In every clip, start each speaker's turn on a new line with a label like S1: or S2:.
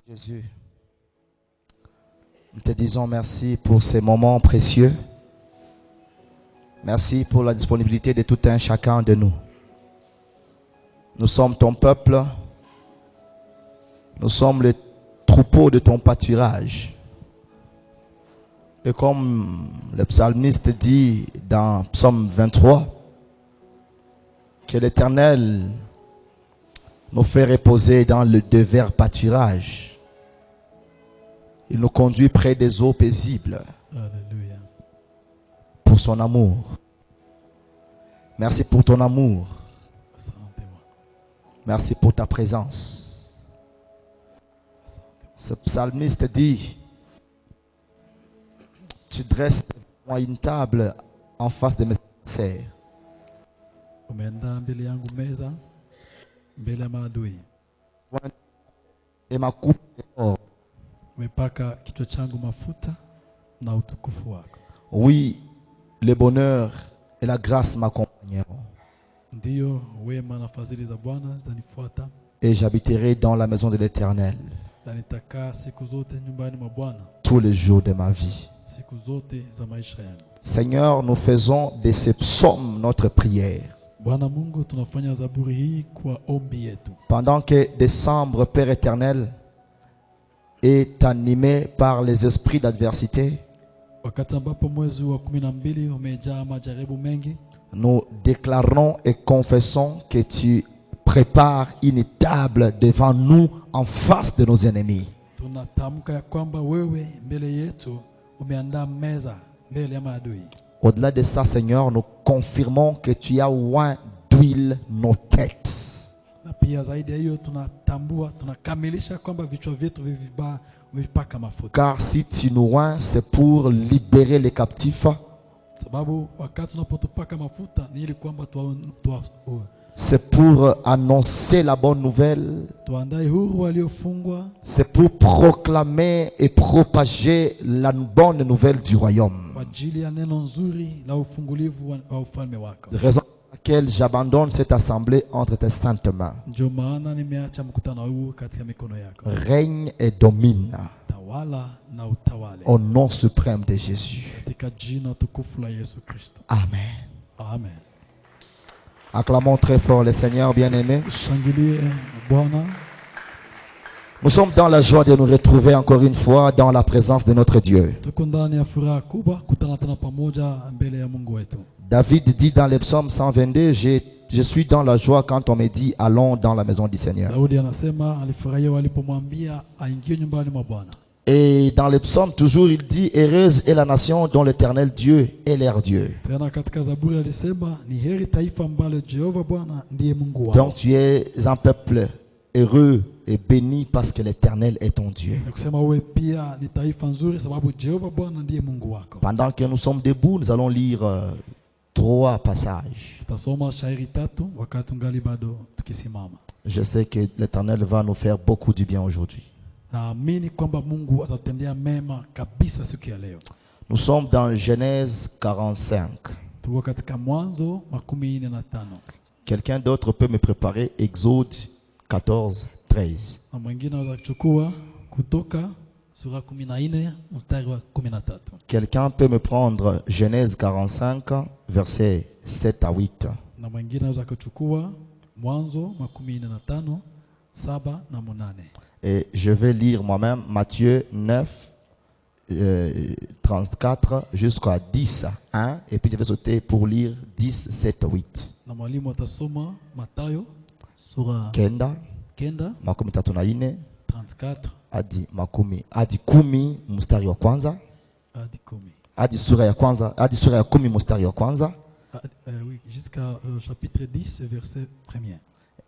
S1: Jésus, nous te disons merci pour ces moments précieux. Merci pour la disponibilité de tout un chacun de nous. Nous sommes ton peuple. Nous sommes le troupeau de ton pâturage. Et comme le psalmiste dit dans Psaume 23, que l'Éternel nous fait reposer dans le verts pâturage. Il nous conduit près des eaux paisibles.
S2: Alléluia.
S1: Pour son amour. Merci pour ton amour. Merci pour ta présence. Ce psalmiste dit, tu dresses moi une table en face de mes adversaires. Et ma coupe est or. Oui, le bonheur et la grâce m'accompagneront. Et j'habiterai dans la maison de l'Éternel tous les jours de ma vie. Seigneur, nous faisons de ces psaumes notre prière. Pendant que décembre, Père éternel, est animé par les esprits d'adversité, nous déclarons et confessons que tu prépares une table devant nous en face de nos ennemis. Au-delà de ça, Seigneur, nous confirmons que tu as oint d'huile nos têtes. Car si tu nous oins, c'est pour libérer les captifs. C'est pour annoncer la bonne nouvelle. C'est pour proclamer et propager la bonne nouvelle du royaume. Raison pour laquelle j'abandonne cette assemblée entre tes saintes mains. Règne et domine au nom suprême de Jésus. Amen.
S2: Amen.
S1: Acclamons très fort le Seigneur bien-aimé. Nous sommes dans la joie de nous retrouver encore une fois dans la présence de notre Dieu. David dit dans le psaume 122, je suis dans la joie quand on me dit allons dans la maison du Seigneur. Et dans le psaume toujours il dit heureuse est la nation dont l'Éternel Dieu est leur Dieu. Donc tu es un peuple heureux et béni parce que l'Éternel est ton Dieu. Pendant que nous sommes debout, nous allons lire 3 passages. Je sais que l'Éternel va nous faire beaucoup du bien aujourd'hui. Nous sommes dans Genèse 45. Quelqu'un d'autre peut me préparer Exode 14, 13. Quelqu'un peut me prendre Genèse 45, versets 7 à 8. Et je vais lire moi-même Matthieu 9, 34 jusqu'à 10. Hein? Et puis je vais sauter pour lire 10, 7, 8. Kenda, makumi tatu na ine,
S2: 34
S1: hadi kumi mstari wa kwanza, hadi sura ya kumi mstari wa kwanza,
S2: oui, jusqu'à chapitre 10 verset 1er.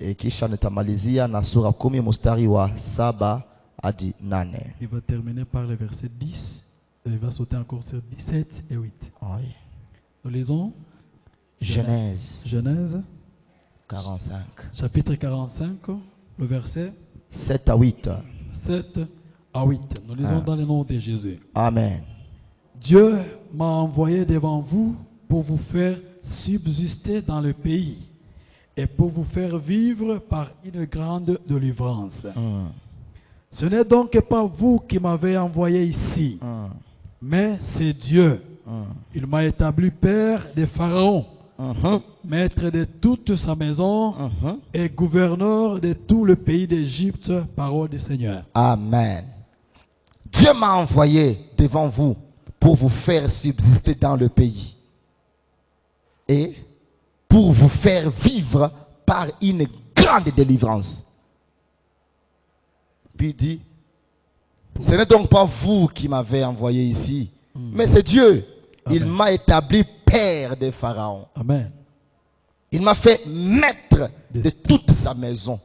S1: Et kisha nitamalizia na sura 10 mstari wa 7 hadi 8.
S2: Il va terminer par le verset 10 et il va sauter encore sur 17 et 8.
S1: Oui.
S2: Nous lisons
S1: Genèse 45.
S2: Chapitre 45, le verset
S1: 7 à 8.
S2: 7 à 8. Nous lisons dans le nom de Jésus.
S1: Amen.
S2: Dieu m'a envoyé devant vous pour vous faire subsister dans le pays et pour vous faire vivre par une grande délivrance. Ce n'est donc pas vous qui m'avez envoyé ici, mais c'est Dieu. Il m'a établi père des pharaons, maître de toute sa maison et gouverneur de tout le pays d'Égypte, parole du Seigneur.
S1: Amen. Dieu m'a envoyé devant vous pour vous faire subsister dans le pays et pour vous faire vivre par une grande délivrance. Puis il dit, ce n'est donc pas vous qui m'avez envoyé ici, mais c'est Dieu.
S2: Amen.
S1: Il m'a établi père des pharaons.
S2: Amen.
S1: Il m'a fait maître de toute sa maison.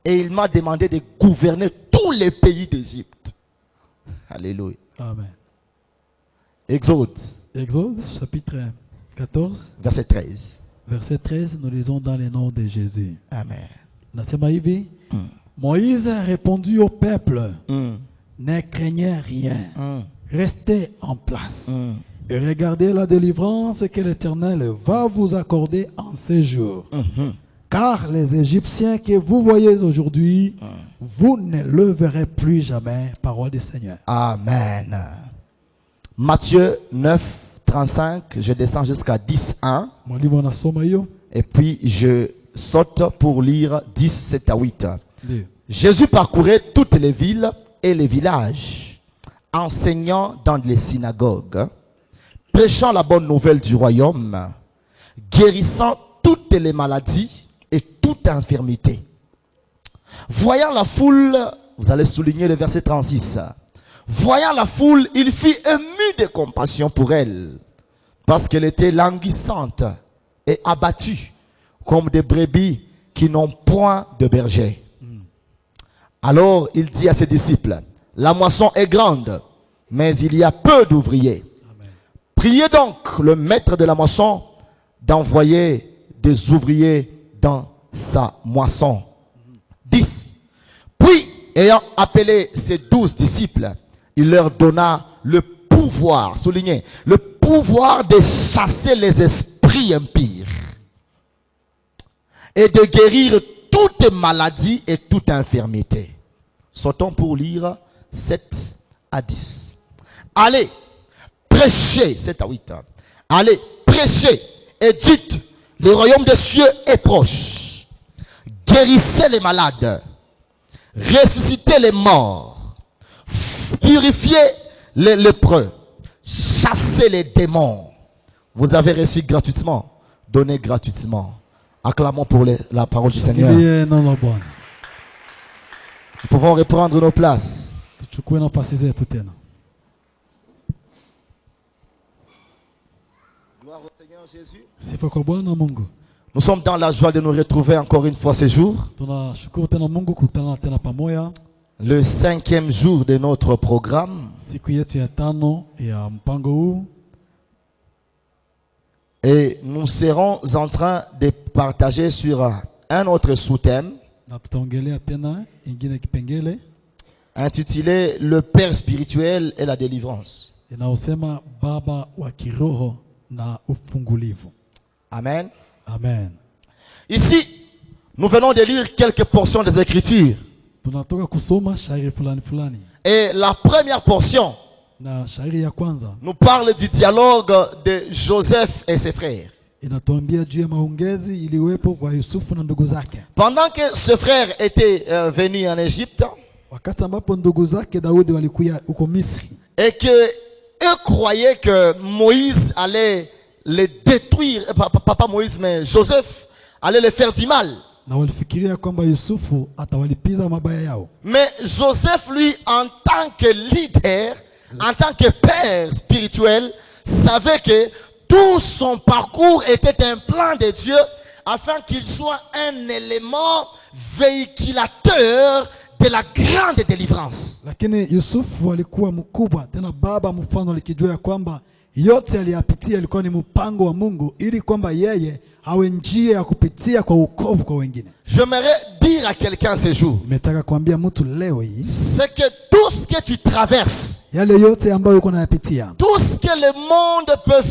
S1: Et il m'a demandé de gouverner tous les pays d'Égypte. Alléluia.
S2: Amen.
S1: Exode,
S2: Exode, chapitre 14,
S1: verset 13.
S2: verset 13, nous lisons dans le nom de Jésus.
S1: Amen.
S2: Nasema hivi, Moïse a répondu au peuple, ne craignez rien, restez en place et regardez la délivrance que l'Éternel va vous accorder en ces jours. Car les Égyptiens que vous voyez aujourd'hui, vous ne le verrez plus jamais, parole du Seigneur.
S1: Amen. Matthieu 9, 35, je descends jusqu'à 10, 1.
S2: Mwalimu anasoma hiyo.
S1: Et puis je saute pour lire 10, 7 à 8.
S2: Ndio.
S1: Jésus parcourait toutes les villes et les villages, enseignant dans les synagogues, prêchant la bonne nouvelle du royaume, guérissant toutes les maladies et toute infirmité. Voyant la foule, vous allez souligner le verset 36. Voyant la foule, il fut ému de compassion pour elle, parce qu'elle était languissante et abattue, comme des brebis qui n'ont point de berger. Alors il dit à ses disciples, la moisson est grande, mais il y a peu d'ouvriers. Priez donc le maître de la moisson d'envoyer des ouvriers dans sa moisson. 10. Puis, ayant appelé ses 12 disciples, il leur donna le pouvoir, soulignez, le pouvoir de chasser les esprits impurs et de guérir toute maladie et toute infirmité. Sautons pour lire 7 à 10. Allez, prêchez, 7 à 8. Allez, prêchez et dites, le royaume des cieux est proche. Guérissez les malades, ressuscitez les morts, purifiez les lépreux, chassez les démons. Vous avez reçu gratuitement, donnez gratuitement. Acclamons pour la parole du Seigneur.
S2: Ndiye neno la Bwana.
S1: Nous pouvons reprendre nos places.
S2: Tuchukue nafasi zetu tena.
S1: Gloire au Seigneur Jésus.
S2: Sifa kwa Bwana Mungu.
S1: Nous sommes dans la joie de nous retrouver encore une fois ce jour.
S2: Tunashukuru tena Mungu kukutana tena pamoja.
S1: Le 5e jour de notre programme.
S2: Siku yetu ya 5 ya mpango huu.
S1: Et nous serons en train de partager sur un autre sous-thème
S2: Na tutaongelea tena ingine kipengele
S1: intitulé Le Père spirituel et la délivrance.
S2: inaosema baba wa kiroho na ufungulivu.
S1: Amen.
S2: Amen.
S1: Ici, nous venons de lire quelques portions des Écritures.
S2: Tunatoka kusoma shairi fulani fulani.
S1: Et la première portion
S2: Na shairi ya kwanza
S1: nous parle du dialogue de Joseph et ses frères.
S2: inatuambia juu ya maongezi iliwepo kwa Yusufu na ndugu zake.
S1: Pendant que ce frère était venu en Égypte
S2: Wakati ambapo ndugu zake Daudi walikuja huko Misri
S1: et que eux croyaient que Moïse allait les détruire, pas Moïse mais Joseph allait les faire du mal.
S2: na walifikiria kwamba Yusufu atawalipiza mabaya yao.
S1: Mais Joseph, lui, en tant que leader, en tant que père spirituel, savait que tout son parcours était un plan de Dieu afin qu'il soit un élément véhiculateur de la grande délivrance.
S2: Lakini Yusufu alikuwa mkubwa tena baba mfano, alikijua ya kwamba yote aliyapitia ilikuwa ni mpango wa Mungu ili kwamba yeye awe njia ya kupitia kwa wokovu kwa wengine.
S1: J'aimerais dire à quelqu'un ce jour,
S2: Nimetaka kuambia mtu leo hii,
S1: c'est que tout ce que tu traverses,
S2: yale yote ambayo uko nayapitia,
S1: tout ce que le monde peut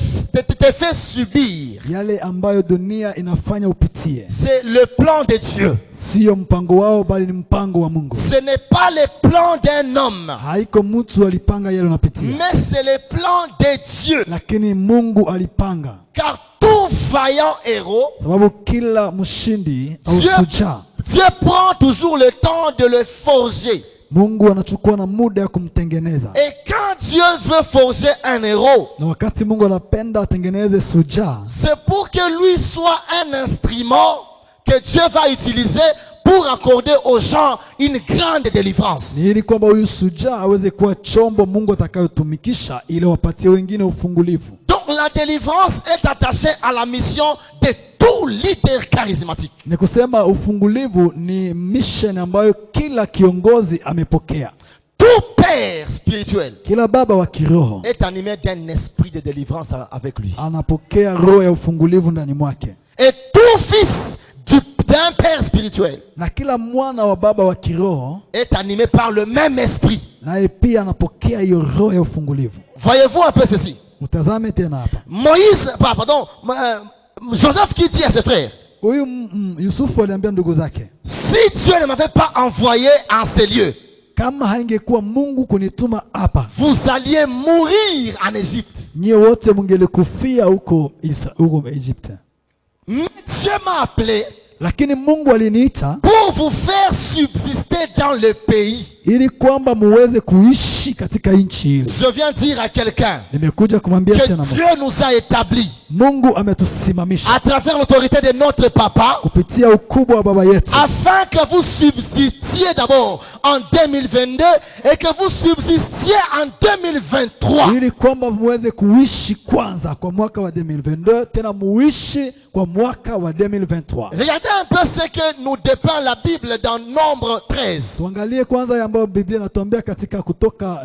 S1: te fait subir.
S2: yale ambayo dunia inafanya upitie.
S1: C'est le plan de Dieu.
S2: Sio mpango wao bali ni mpango wa Mungu.
S1: Ce n'est pas le plan d'un homme,
S2: Haiko mtu alipanga yale unapitia,
S1: mais c'est le plan de Dieu.
S2: lakini Mungu alipanga.
S1: Car tout vaillant héros,
S2: Sababu kila mshindi au
S1: Dieu,
S2: shujaa,
S1: Dieu prend toujours le temps de le forger.
S2: Mungu anachukua na muda ya kumtengeneza.
S1: Et quand Dieu veut forger un héros,
S2: Na wakati Mungu anapenda atengeneze shujaa,
S1: c'est pour que lui soit un instrument que Dieu va utiliser pour accorder aux gens une grande délivrance.
S2: ni ili kwamba huyu shujaa aweze kuwa chombo Mungu atakayotumikisha ili wapatie wengine ufungulivu.
S1: Donc la délivrance est attachée à la mission de tout leader charismatique.
S2: Ni kusema ufungulivu ni mission ambayo kila kiongozi amepokea.
S1: Tout père spirituel
S2: Kila baba wa kiroho
S1: est animé d'un esprit de délivrance avec lui.
S2: anapokea roho ya ufungulivu ndani mwake.
S1: Et tout fils d'un père spirituel
S2: Na kila mwana wa baba wa kiroho
S1: est animé par le même esprit.
S2: naye pia anapokea hiyo roho ya ufungulivu.
S1: Voyez-vous un peu ceci?
S2: Mtazame tena hapa.
S1: Joseph qui dit à ses frères,
S2: Huyu Yusufu aliambia ndugu zake,
S1: si Dieu ne m'avait pas envoyé en ces lieux,
S2: kama haingekuwa Mungu kunituma hapa,
S1: vous alliez mourir en Égypte.
S2: nyie wote mungelikufia huko Egypte.
S1: Mais Dieu m'a appelé
S2: Lakini Mungu aliniita
S1: pour vous faire subsister dans le pays.
S2: ili kwamba muweze kuishi katika nchi ile.
S1: Je viens dire à quelqu'un
S2: Nimekuja kumwambia
S1: que
S2: tena
S1: Dieu nous a établis
S2: Mungu ametusimamisha
S1: à travers l'autorité de notre papa
S2: kupitia ukubwa wa baba yetu,
S1: afin que vous subsistiez d'abord en 2022 et que vous subsistiez en 2023.
S2: ili kwamba muweze kuishi kwanza kwa mwaka wa 2022, tena muishi kwa mwaka wa 2023.
S1: Regardez un peu ce que nous dépeint la Bible dans Nombre 13.
S2: Tuangalie kwanza ambayo Biblia inatuambia katika Kutoka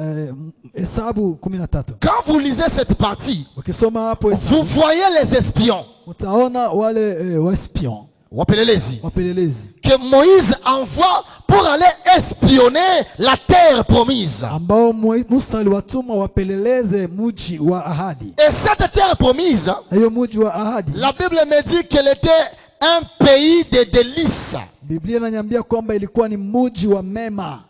S2: Hesabu 13.
S1: Quand vous lisez cette partie,
S2: Ukisoma hapo
S1: vous
S2: Hesabu,
S1: voyez les espions,
S2: utaona wale waespion, wapelelezi
S1: que Moïse envoie pour aller espionner la terre promise.
S2: ambao Musa aliwatuma wapeleleze mji wa ahadi.
S1: Et cette terre promise,
S2: Na hiyo mji wa ahadi,
S1: la Bible me dit qu'elle était un pays de délices.
S2: Biblia inaniambia kwamba ilikuwa ni mji wa mema.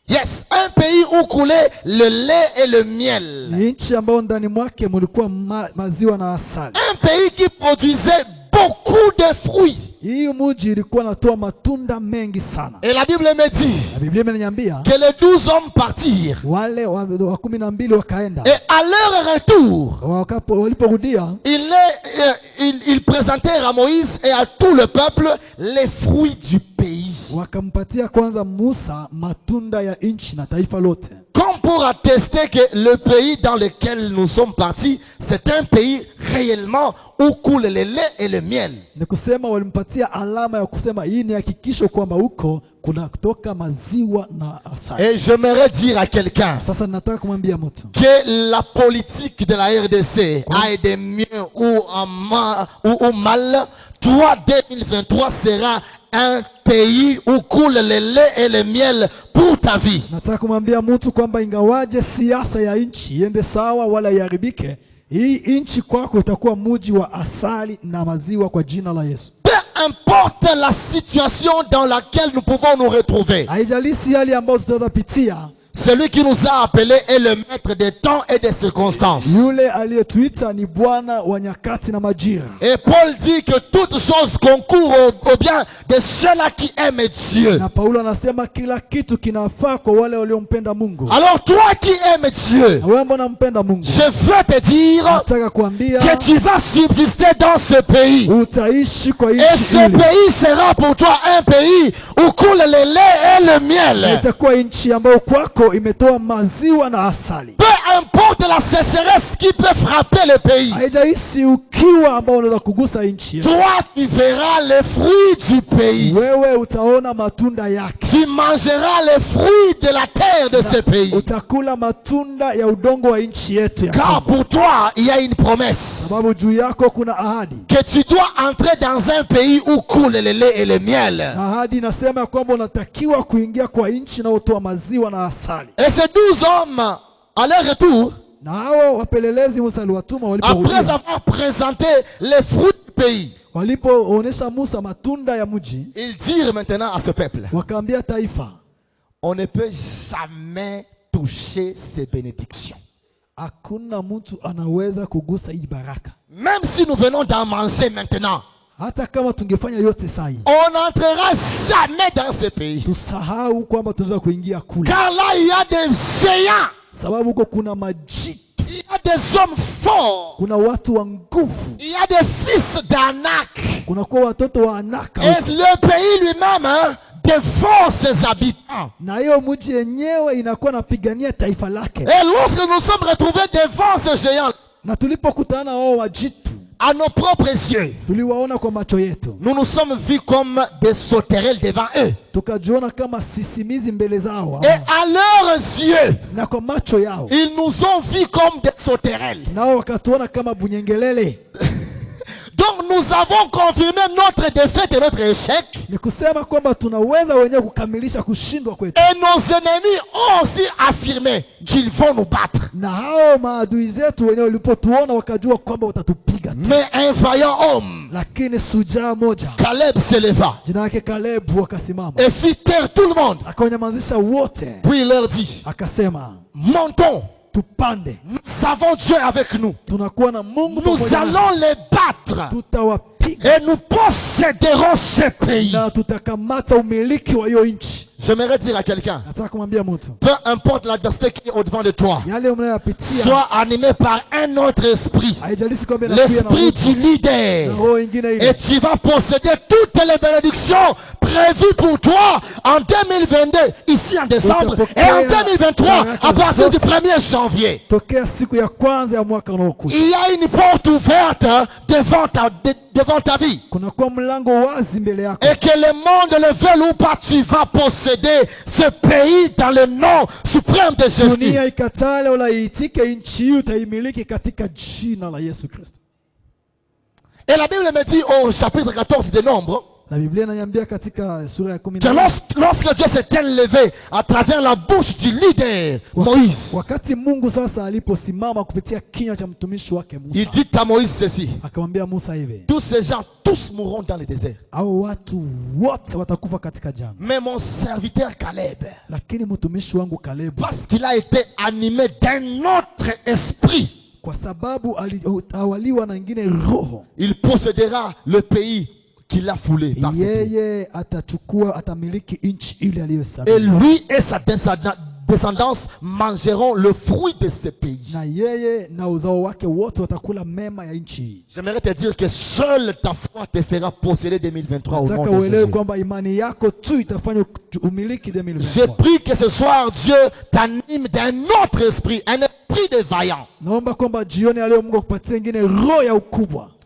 S1: Yes, un pays où coulait le lait et le miel.
S2: Ni nchi ambayo ndani mwake mulikuwa maziwa na asali.
S1: Un pays qui produisait beaucoup de fruits.
S2: Hii mji ilikuwa natoa matunda mengi sana.
S1: Et la Bible me dit
S2: Na Biblia inaniambia
S1: que les 12 hommes partirent.
S2: wale wa 12 wakaenda.
S1: Et à leur retour,
S2: Waliporudia,
S1: ils présentèrent à Moïse et à tout le peuple les fruits du pays.
S2: wakampatia kwanza Musa matunda ya nchi na taifa lote,
S1: Comme pour attester que le pays dans lequel nous sommes partis, c'est un pays réellement où coule le lait et le miel.
S2: ni kusema walimpatia alama ya kusema hii ni hakikisho kwamba huko kuna kutoka maziwa na asali.
S1: Et j'aimerais dire à quelqu'un
S2: Sasa nataka kumwambia mtu
S1: que la politique de la RDC aille de mieux ou mal, toi 2023 sera un pays où coule le lait et le miel pour ta vie.
S2: nataka kumwambia mtu kwamba ingawaje siasa ya nchi iende sawa wala iharibike, hii nchi kwako itakuwa mji wa asali na maziwa kwa jina la Yesu.
S1: Peu importe la situation dans laquelle nous pouvons nous retrouver,
S2: Haijalishi hali ambayo tutapitia,
S1: celui qui nous a appelés est le maître des temps et des circonstances.
S2: yule aliyetuita ni Bwana wa nyakati na majira.
S1: Et Paul dit que toutes choses concourent au bien de ceux-là qui aiment Dieu.
S2: Na Paulo anasema kila kitu kinafaa kwa wale waliompenda Mungu.
S1: Alors toi qui aimes Dieu,
S2: Na wewe mbona mpenda Mungu?
S1: je veux te dire
S2: Nataka kuambia
S1: que tu vas subsister dans ce pays.
S2: utaishi kwa
S1: Et
S2: nchi
S1: ce
S2: ile.
S1: pays sera pour toi un pays où coule le lait et le
S2: Na
S1: miel.
S2: itakuwa nchi ambayo kwako imetoa maziwa na asali.
S1: Peu importe la sécheresse qui peut frapper le pays,
S2: Haijalishi ukiwa ambao unaweza kugusa nchi ile.
S1: toi tu verras les fruits du pays.
S2: Wewe utaona matunda yake.
S1: Tu mangeras les fruits de la terre de ce pays.
S2: Utakula matunda ya udongo wa nchi yetu ya
S1: Car
S2: Kongo.
S1: pour toi, il y a une promesse.
S2: Sababu juu yako kuna ahadi.
S1: Que tu dois entrer dans un pays où coule le lait et le miel.
S2: Na ahadi inasema kwamba unatakiwa kuingia kwa nchi inayotoa maziwa na asali.
S1: Et ces 12 hommes, à leur retour,
S2: Na hao wapelelezi Musa aliwatuma waliporudi.
S1: Après avoir présenté les fruits du pays,
S2: walipoonesha Musa matunda ya mji,
S1: ils dirent maintenant à ce peuple,
S2: wakaambia taifa,
S1: on ne peut jamais toucher ces bénédictions.
S2: hakuna mtu anaweza kugusa hii baraka.
S1: Même si nous venons d'en manger maintenant,
S2: hata kama tungefanya yote sahi,
S1: on n'entrera jamais dans ce pays.
S2: tusahau kwamba tunaweza kuingia kule.
S1: Car là il y a des géants.
S2: Sababu huko kuna majitu.
S1: Il y a des hommes forts.
S2: Kuna watu wa nguvu.
S1: Il y a des fils d'Anak.
S2: Kuna kwa watoto wa Anaka.
S1: Et le pays lui-même dévore ses habitants.
S2: Na hiyo mji yenyewe inakuwa napigania taifa lake.
S1: Et lorsque nous sommes retrouvés devant ces géants,
S2: na tulipokutana wao wajitu,
S1: à nos propres yeux,
S2: tuliwaona kwa macho yetu,
S1: nous nous sommes vus comme des sauterelles devant eux.
S2: Tukajiona kama sisimizi mbele zao.
S1: Et à leurs yeux,
S2: na kwa macho yao,
S1: ils nous ont vus comme des sauterelles.
S2: Nao wakatuona kama bunyengelele.
S1: Donc nous avons confirmé notre défaite et notre échec.
S2: Ni kusema kwamba tunaweza wenyewe kukamilisha kushindwa kwetu.
S1: Et nos ennemis ont aussi affirmé qu'ils vont nous battre.
S2: Na hao maadui zetu wenyewe walipotuona wakajua kwamba watatupiga.
S1: Mais un vaillant homme,
S2: lakini sujaa moja,
S1: Caleb, se leva.
S2: Jina yake Caleb, akasimama.
S1: Et fit taire tout le monde.
S2: Akawanyamazisha wote.
S1: Puis il leur dit,
S2: akasema,
S1: montons.
S2: Tupande.
S1: Nous avons Dieu avec nous.
S2: Tunakuwa na Mungu.
S1: Nous allons les battre.
S2: Tutawapiga.
S1: Et nous posséderons ce pays.
S2: Na tutakamata umiliki wa hiyo nchi.
S1: J'aimerais dire à quelqu'un, peu importe l'adversité qui est au-devant de toi, sois animé par un autre esprit, l'esprit du leader, et tu vas posséder toutes les bénédictions prévues pour toi en 2022, ici en décembre, et en 2023, à partir du 1er janvier. Il y a une porte ouverte devant ta vie. Et que le monde le veuille ou pas, tu vas posséder ce pays dans le nom suprême de Jésus. Et la Bible me dit au chapitre 14 des Nombres que lorsque Dieu s'est élevé à travers la bouche du leader Moïse, il dit à Moïse ceci: tous ces gens, tous mourront dans le désert, mais mon serviteur Caleb, parce qu'il a été animé d'un autre esprit, il possédera le pays qu'il a foulé par ses pieds. Et lui et sa descendance mangeront le fruit de ce pays. J'aimerais te dire que seule ta foi te fera posséder 2023 au nom de Jésus. Je prie que ce soir Dieu t'anime d'un autre esprit, un esprit de vaillant.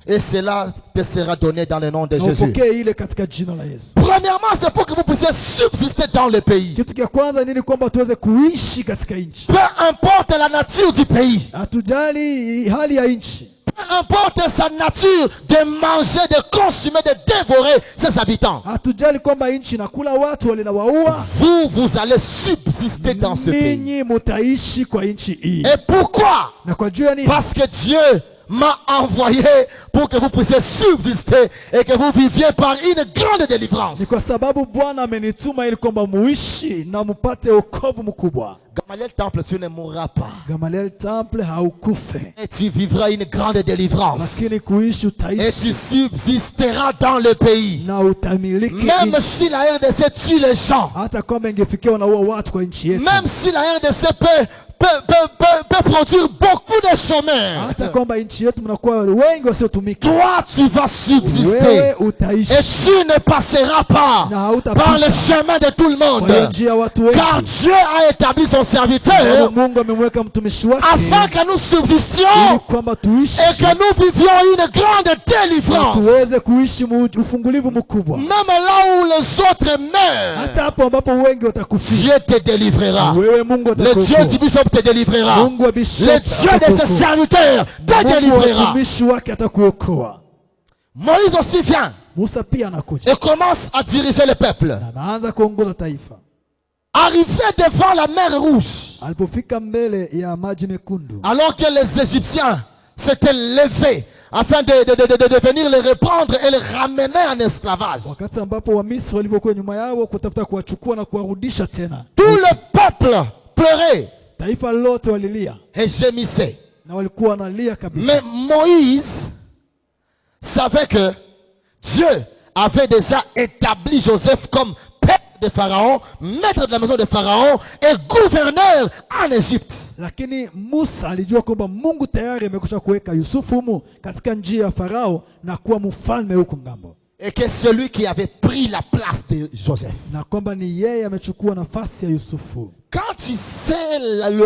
S1: Et cela te sera donné dans le nom de Jésus. Premièrement, c'est pour que vous puissiez subsister dans le pays. Peu importe la nature du pays, peu importe sa nature de manger, de consommer, de dévorer ses habitants, vous allez subsister dans ce pays. Et pourquoi? Parce que Dieu m'a envoyé pour que vous puissiez subsister et que vous viviez par une grande délivrance. Gamaliel Temple, tu ne mourras pas. Et tu vivras une grande délivrance. Et tu subsisteras dans le pays. Même si la RDC tue les gens, même si la RDC peut produire beaucoup de chômeurs, toi tu vas subsister et tu ne passeras pas par le chemin de tout le monde, car Dieu a établi son serviteur afin que nous subsistions et que nous vivions une grande délivrance. Même là où les autres meurent, Dieu te délivrera. Le Dieu du bishop te délivrera. Le Dieu de ses serviteurs te délivrera. Moïse aussi vient et commence à diriger le peuple. arrivé devant la mer Rouge,
S2: alipofika mbele ya maji mekundu,
S1: alors que les Égyptiens s'étaient levés afin de venir les reprendre et les ramener en esclavage,
S2: wakati ambapo Wamisri walivyokuwa nyuma yao kutafuta kuwachukua na kuwarudisha tena,
S1: tout le peuple pleurait
S2: taifa lote walilia
S1: et gémissait.
S2: na walikuwa wanalia kabisa.
S1: Mais Moïse savait que Dieu avait déjà établi Joseph comme père de Pharaon, maître de la maison de Pharaon et gouverneur en Égypte.
S2: Lakini Musa alijua kwamba Mungu tayari amekwisha kuweka Yusufu humu katika njia ya Farao na kuwa mfalme huko ngambo,
S1: Et que c'est lui qui avait pris la place de Joseph.
S2: na kwamba ni yeye amechukua nafasi ya Yusufu.
S1: Quand tu sais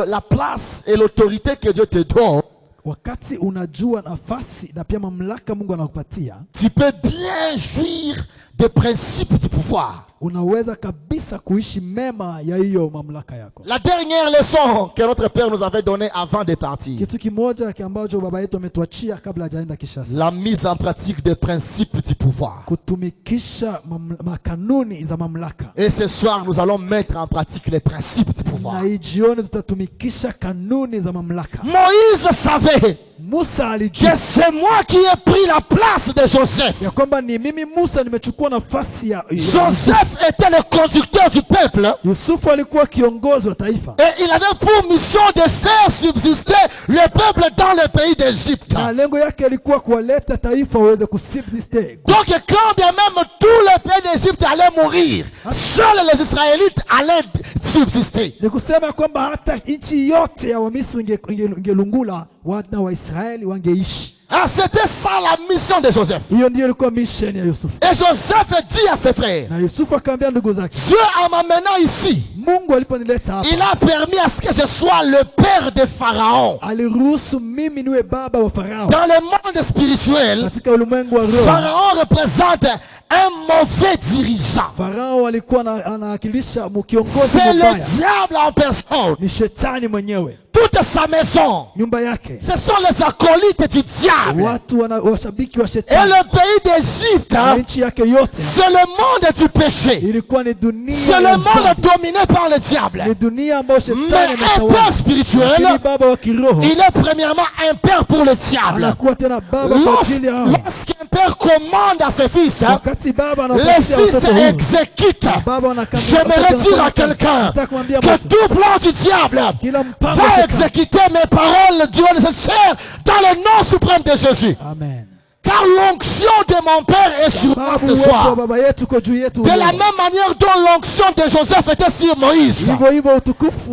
S1: la place et l'autorité que Dieu te donne,
S2: Wakati unajua nafasi na pia mamlaka Mungu anakupatia,
S1: tu peux bien jouir des principes du pouvoir.
S2: unaweza kabisa kuishi mema ya hiyo mamlaka yako.
S1: La dernière leçon que notre Père nous avait donnée avant de partir,
S2: Kitu kimoja ambacho baba yetu ametuachia kabla hajaenda Kinshasa,
S1: la mise en pratique des principes du pouvoir.
S2: kutumikisha makanuni za mamlaka.
S1: Et ce soir, nous allons mettre en pratique les principes du pouvoir.
S2: Na hii jioni tutatumikisha kanuni za mamlaka.
S1: Moïse savait
S2: Musa alijua
S1: que c'est moi qui ai pris la place de Joseph.
S2: ya kwamba ni mimi Musa nimechukua nafasi ya
S1: Joseph était le conducteur du peuple
S2: Yusufu. Alikuwa kiongozi wa taifa
S1: et il avait pour mission de faire subsister le peuple dans le pays d'Égypte.
S2: na lengo yake ilikuwa kuwaleta taifa waweze kusubsiste.
S1: Donc quand bien même tout le pays d'Égypte allait mourir, seuls les Israélites allaient subsister.
S2: Ni kusema kwamba hata nchi yote ya Wamisri ingelungula, wana wa Israeli wangeishi.
S1: Ah, c'était ça la mission de Joseph.
S2: Hiyo ndiyo ilikuwa mission ya Yusufu.
S1: Et Joseph dit à ses frères,
S2: Na Yusufu akaambia ndugu zake,
S1: Dieu en m'amenant ici,
S2: Mungu aliponileta hapa,
S1: il a permis à ce que je sois le père de Pharaon.
S2: aliruhusu mimi niwe baba wa Farao.
S1: Dans le monde spirituel,
S2: Katika ulimwengu wa roho,
S1: Pharaon représente un mauvais dirigeant.
S2: Farao alikuwa anawakilisha kiongozi
S1: C'est le
S2: mbaya.
S1: diable en personne.
S2: Ni shetani mwenyewe.
S1: Toute sa maison,
S2: Nyumba yake,
S1: ce sont les acolytes du diable.
S2: watu washabiki wa
S1: Et
S2: shetani.
S1: le pays d'Égypte,
S2: Na nchi yake yote
S1: c'est le monde du péché.
S2: ilikuwa ni dunia
S1: C'est
S2: ya
S1: le monde
S2: dhambi.
S1: dominé par le diable.
S2: Ni dunia ambayo
S1: Mais
S2: shetani
S1: un
S2: ametawala.
S1: père spirituel,
S2: Lakini baba wa kiroho
S1: il est premièrement un père pour le diable.
S2: anakuwa tena baba kwa ajili ya hao.
S1: Lorsqu'un père commande à ses fils,
S2: Wakati baba
S1: les
S2: anapatia
S1: fils
S2: watoto huru,
S1: exécutent.
S2: baba anakamilisha.
S1: J'aimerais dire à quelqu'un que tout plan du diable
S2: Kila mpango
S1: va
S2: shetani.
S1: exécuter mes paroles durant cette chair dans le nom suprême de Jésus.
S2: Amen.
S1: Car l'onction de mon Père est sur moi
S2: Sababu
S1: ce
S2: uwepo wa
S1: soir.
S2: baba yetu uko juu yetu
S1: De
S2: leo.
S1: la même manière dont l'onction de Joseph était sur Moïse.
S2: Hivyo hivyo utukufu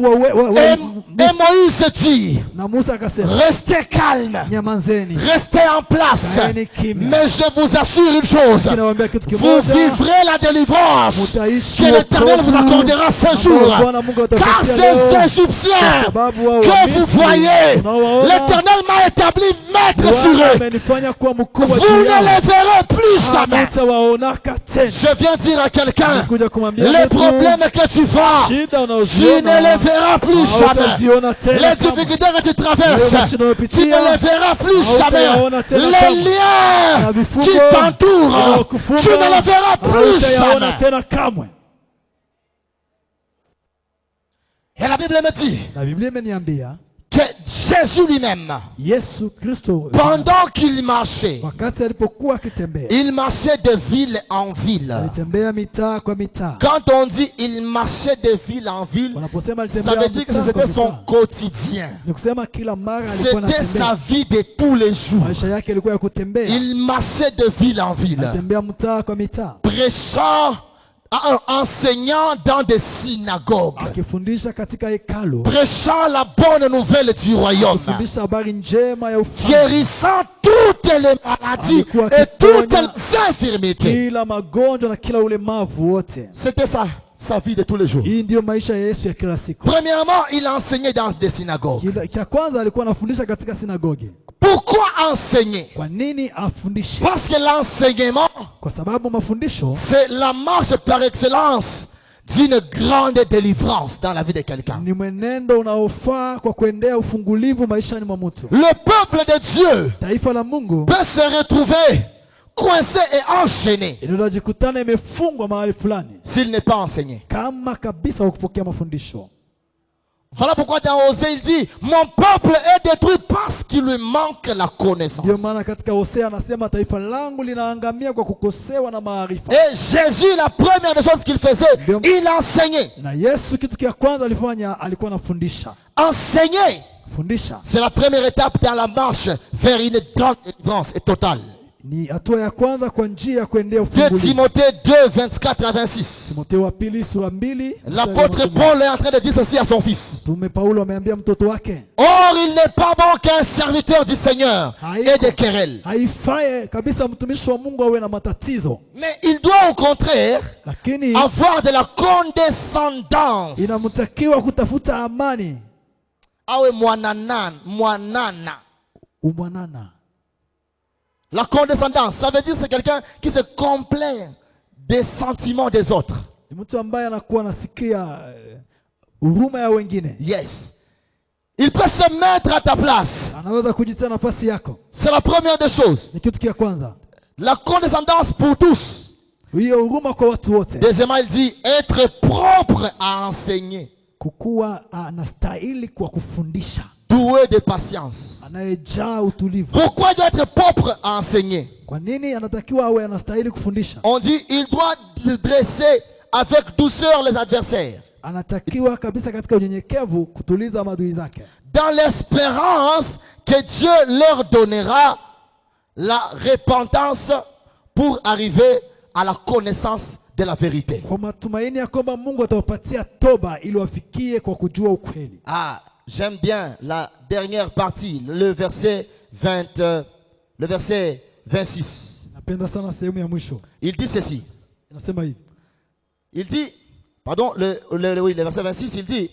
S1: Et Moïse dit,
S2: na Musa akasema,
S1: restez calme,
S2: nyamanzeni.
S1: restez en place.
S2: Kaeni kimya.
S1: Mais je vous assure une chose,
S2: Kinawaambia kitu
S1: vous
S2: kimoja,
S1: vivrez la délivrance
S2: mutaishi
S1: que l'Éternel vous
S2: wokovu
S1: accordera ce
S2: ambao
S1: jour.
S2: Bwana Mungu atakupatia
S1: Car
S2: leo.
S1: ces
S2: Kwa
S1: Égyptiens
S2: sababu wao
S1: que
S2: wa
S1: vous
S2: Misri,
S1: voyez,
S2: unaowaona,
S1: l'Éternel m'a établi maître sur
S2: Bwana
S1: eux.
S2: amenifanya kuwa mkuu
S1: Vous
S2: wa juu
S1: ne
S2: yao.
S1: les verrez plus jamais.
S2: Hamtawaonaka tena.
S1: Je viens dire à quelqu'un,
S2: Nakuja kumwambia
S1: les
S2: mtu,
S1: problèmes que tu vois,
S2: shida
S1: tu
S2: unaoziona,
S1: ne les verras plus jamais.
S2: hautaziona tena
S1: Les
S2: kamwe.
S1: difficultés que tu traverses,
S2: Leo shida
S1: tu
S2: unayopitia,
S1: ne les verras plus jamais.
S2: hautayaona tena
S1: Les
S2: kamwe.
S1: liens
S2: Na vifungo
S1: qui t'entourent,
S2: vinavyokufunga,
S1: tu ne les verras plus
S2: hautayaona
S1: jamais.
S2: tena kamwe.
S1: Et la Bible me dit
S2: Na Biblia imeniambia
S1: que Jésus lui-même,
S2: Yesu Kristo
S1: pendant qu'il marchait,
S2: wakati alipokuwa akitembea,
S1: il marchait de ville en ville.
S2: alitembea mitaa kwa mitaa.
S1: Quand on dit il marchait de ville en ville,
S2: Wanaposema
S1: ça
S2: alitembea
S1: veut dire que
S2: mitaa kwa
S1: c'était son
S2: mitaa,
S1: quotidien.
S2: ni kusema kila mara alikuwa
S1: C'était sa
S2: anatembea.
S1: vie de tous les jours.
S2: Maisha yake ilikuwa ya kutembea.
S1: Il marchait de ville en ville,
S2: Alitembea mtaa kwa mitaa,
S1: prêchant, enseignant dans des synagogues,
S2: akifundisha katika hekalu,
S1: prêchant la bonne nouvelle du royaume,
S2: akifundisha habari njema ya ufalme,
S1: guérissant toutes les maladies
S2: Alikuwa
S1: et toutes
S2: akiponya
S1: les infirmités.
S2: kila magonjwa na kila ulemavu wote.
S1: C'était ça, sa vie de tous les jours.
S2: Hii ndiyo maisha ya Yesu ya kila siku.
S1: Premièrement, il enseignait dans des synagogues.
S2: Cha kwanza alikuwa anafundisha katika sinagogi.
S1: Pourquoi enseigner?
S2: Kwa nini afundishe?
S1: Parce que l'enseignement,
S2: Kwa sababu mafundisho
S1: c'est la marche par excellence d'une grande délivrance dans la vie de quelqu'un.
S2: ni mwenendo unaofaa kwa kuendea ufungulivu maishani mwa mtu.
S1: Le peuple de Dieu
S2: Taifa la Mungu
S1: peut se retrouver coincé et enchaîné
S2: inajikutana imefungwa mahali fulani
S1: s'il n'est pas enseigné.
S2: kama kabisa hukupokea mafundisho.
S1: Voilà pourquoi dans Osée il dit mon peuple est détruit parce qu'il lui manque la connaissance.
S2: Ndio maana katika Hosea anasema taifa langu linaangamia kwa kukosewa na maarifa.
S1: Et Jésus, la première des choses qu'il faisait, il enseignait.
S2: Na Yesu kitu kia kwanza alifanya alikuwa anafundisha.
S1: Enseigner,
S2: Fundisha.
S1: c'est la première étape dans la marche vers une grande délivrance et totale.
S2: Ni hatua ya kwanza kwa njia ya kuendea
S1: 2
S2: ufungulivu.
S1: Timothée 2, 24 à 26.
S2: Timotheo wa pili sura 2.
S1: L'apôtre Paul est en train de dire ceci à son fils.
S2: Tume Paulo ameambia mtoto wake.
S1: Or, il n'est pas bon qu'un serviteur du Seigneur ait des querelles.
S2: Haifai kabisa mtumishi wa Mungu awe na matatizo.
S1: Mais il doit au contraire
S2: Lakini
S1: avoir de la condescendance.
S2: inamtakiwa kutafuta amani.
S1: Awe mwanana.
S2: Umwanana.
S1: La condescendance, ça veut dire c'est quelqu'un qui se complaît des sentiments des autres.
S2: Ni mtu ambaye anakuwa anasikia huruma ya wengine.
S1: Yes. Il peut se mettre à ta place.
S2: Anaweza kujitia nafasi yako.
S1: C'est la première des choses.
S2: Ni kitu kia kwanza.
S1: La condescendance pour tous.
S2: Hiyo huruma kwa watu wote.
S1: Deuxièmement, il dit être propre à enseigner.
S2: Kukuwa anastahili kwa kufundisha.
S1: Doué de patience.
S2: Anayejaa utulivu.
S1: Pourquoi il doit être propre à enseigner?
S2: Kwa nini anatakiwa awe anastahili kufundisha?
S1: On dit il doit dresser avec douceur les adversaires.
S2: Anatakiwa kabisa katika unyenyekevu kutuliza maadui zake.
S1: Dans l'espérance que Dieu leur donnera la repentance pour arriver à la connaissance de la vérité.
S2: Kwa matumaini ya kwamba Mungu atawapatia toba ili wafikie kwa kujua ukweli.
S1: Ah, j'aime bien la dernière partie, le verset 26.
S2: Napenda sana sehemu ya mwisho.
S1: Il dit ceci.
S2: Inasema hivi.
S1: Il dit, pardon, le verset 26, il dit,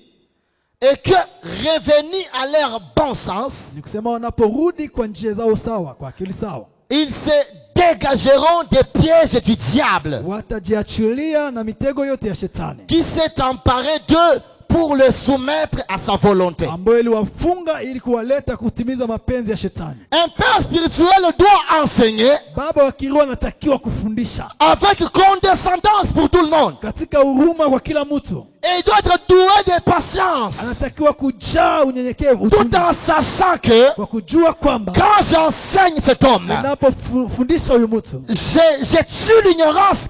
S1: et que revenus à leur bon sens,
S2: Ni kusema wanaporudi kwa njia zao sawa, kwa akili sawa,
S1: ils se dégageront des pièges du diable
S2: watajiachilia na mitego yote ya shetani
S1: qui s'est emparé d'eux pour le soumettre à sa volonté.
S2: ambayo iliwafunga ili kuwaleta kutimiza mapenzi ya shetani.
S1: Un père spirituel doit enseigner
S2: Baba wa kiroho anatakiwa kufundisha
S1: avec condescendance pour tout le monde.
S2: katika huruma kwa kila mtu.
S1: Et il doit être doué de patience,
S2: Anatakiwa kujaa unyenyekevu,
S1: tout
S2: utulivu,
S1: en sachant que
S2: kwa kujua kwamba
S1: quand j'enseigne cet homme,
S2: ninapofundisha huyu mtu
S1: je tue l'ignorance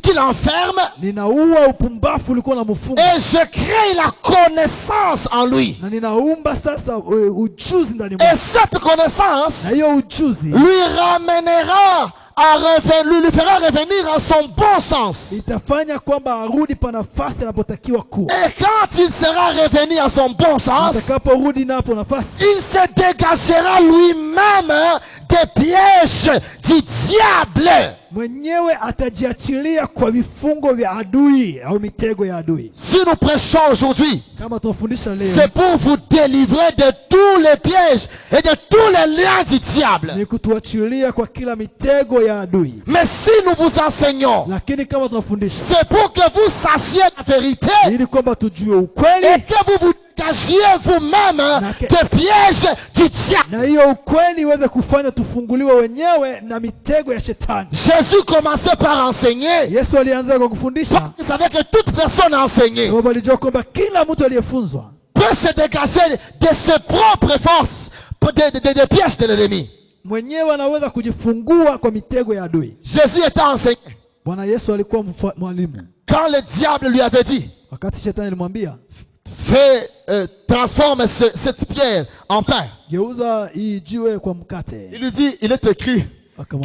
S1: qu'il enferme
S2: ninaua upumbavu ulikuwa unamfunga,
S1: et je crée la connaissance en lui.
S2: na ninaumba sasa ujuzi ndani
S1: Et
S2: mwake,
S1: cette connaissance
S2: na hiyo ujuzi
S1: lui ramènera lui fera revenir à son bon sens.
S2: itafanya kwamba arudi pa nafasi anapotakiwa kuwa.
S1: Et quand il sera revenu à son bon sens,
S2: Atakaporudi napo nafasi,
S1: il se dégagera lui-même des pièges du diable.
S2: mwenyewe atajiachilia kwa vifungo vya adui au mitego ya adui.
S1: Si nous prêchons aujourd'hui,
S2: Kama tunafundisha leo,
S1: c'est pour vous délivrer de tous les pièges et de tous les liens du diable.
S2: ni kutuachilia kwa kila mitego ya adui.
S1: Mais si nous vous enseignons,
S2: Lakini kama tunafundisha,
S1: c'est pour que vous sachiez la vérité
S2: ili kwamba tujue
S1: et
S2: ukweli,
S1: que vous vous dégagiez vous-même des pièges du diable.
S2: na hiyo ukweli iweze kufanya tufunguliwe wenyewe na mitego ya shetani.
S1: Jésus commençait par enseigner.
S2: Yesu alianza kwa kufundisha,
S1: Il savait que toute personne enseignée
S2: sababu alijua kwamba kila mtu aliyefunzwa
S1: peut se dégager de ses propres forces, des pièges de l'ennemi.
S2: mwenyewe anaweza kujifungua kwa mitego ya adui.
S1: Jésus était enseigné.
S2: Bwana Yesu alikuwa mwalimu.
S1: Quand le diable lui avait dit,
S2: Wakati shetani alimwambia,
S1: transforme cette pierre en pain,
S2: geuza hii jiwe kwa mkate,
S1: il lui dit, il est écrit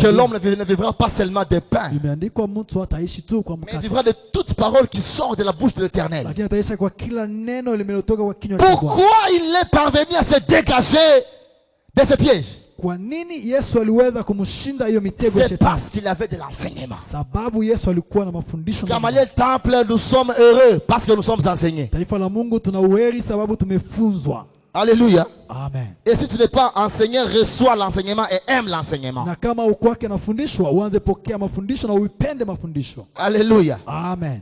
S1: que l'homme ne vivra pas seulement de pain,
S2: imeandikwa mtu hataishi tu kwa
S1: mais il
S2: mkate,
S1: vivra de toute parole qui sort de la bouche de l'Éternel.
S2: lakini ataishi kwa kila neno limelotoka kwa kinywa cha Bwana.
S1: Pourquoi il est parvenu à se dégager de ces pièges?
S2: Kwa nini Yesu aliweza kumshinda hiyo mitego ya
S1: C'est
S2: shetani?
S1: parce qu'il avait de l'enseignement.
S2: Sababu Yesu alikuwa na mafundisho.
S1: Gamaliel Temple, nous sommes heureux parce que nous sommes enseignés.
S2: Taifa la Mungu tuna uheri sababu tumefunzwa.
S1: Alléluia.
S2: Amen.
S1: Et si tu n'es pas enseigné, reçois l'enseignement et aime l'enseignement.
S2: Na kama ukwake nafundishwa, uanze pokea mafundisho na uipende mafundisho.
S1: Alléluia.
S2: Amen.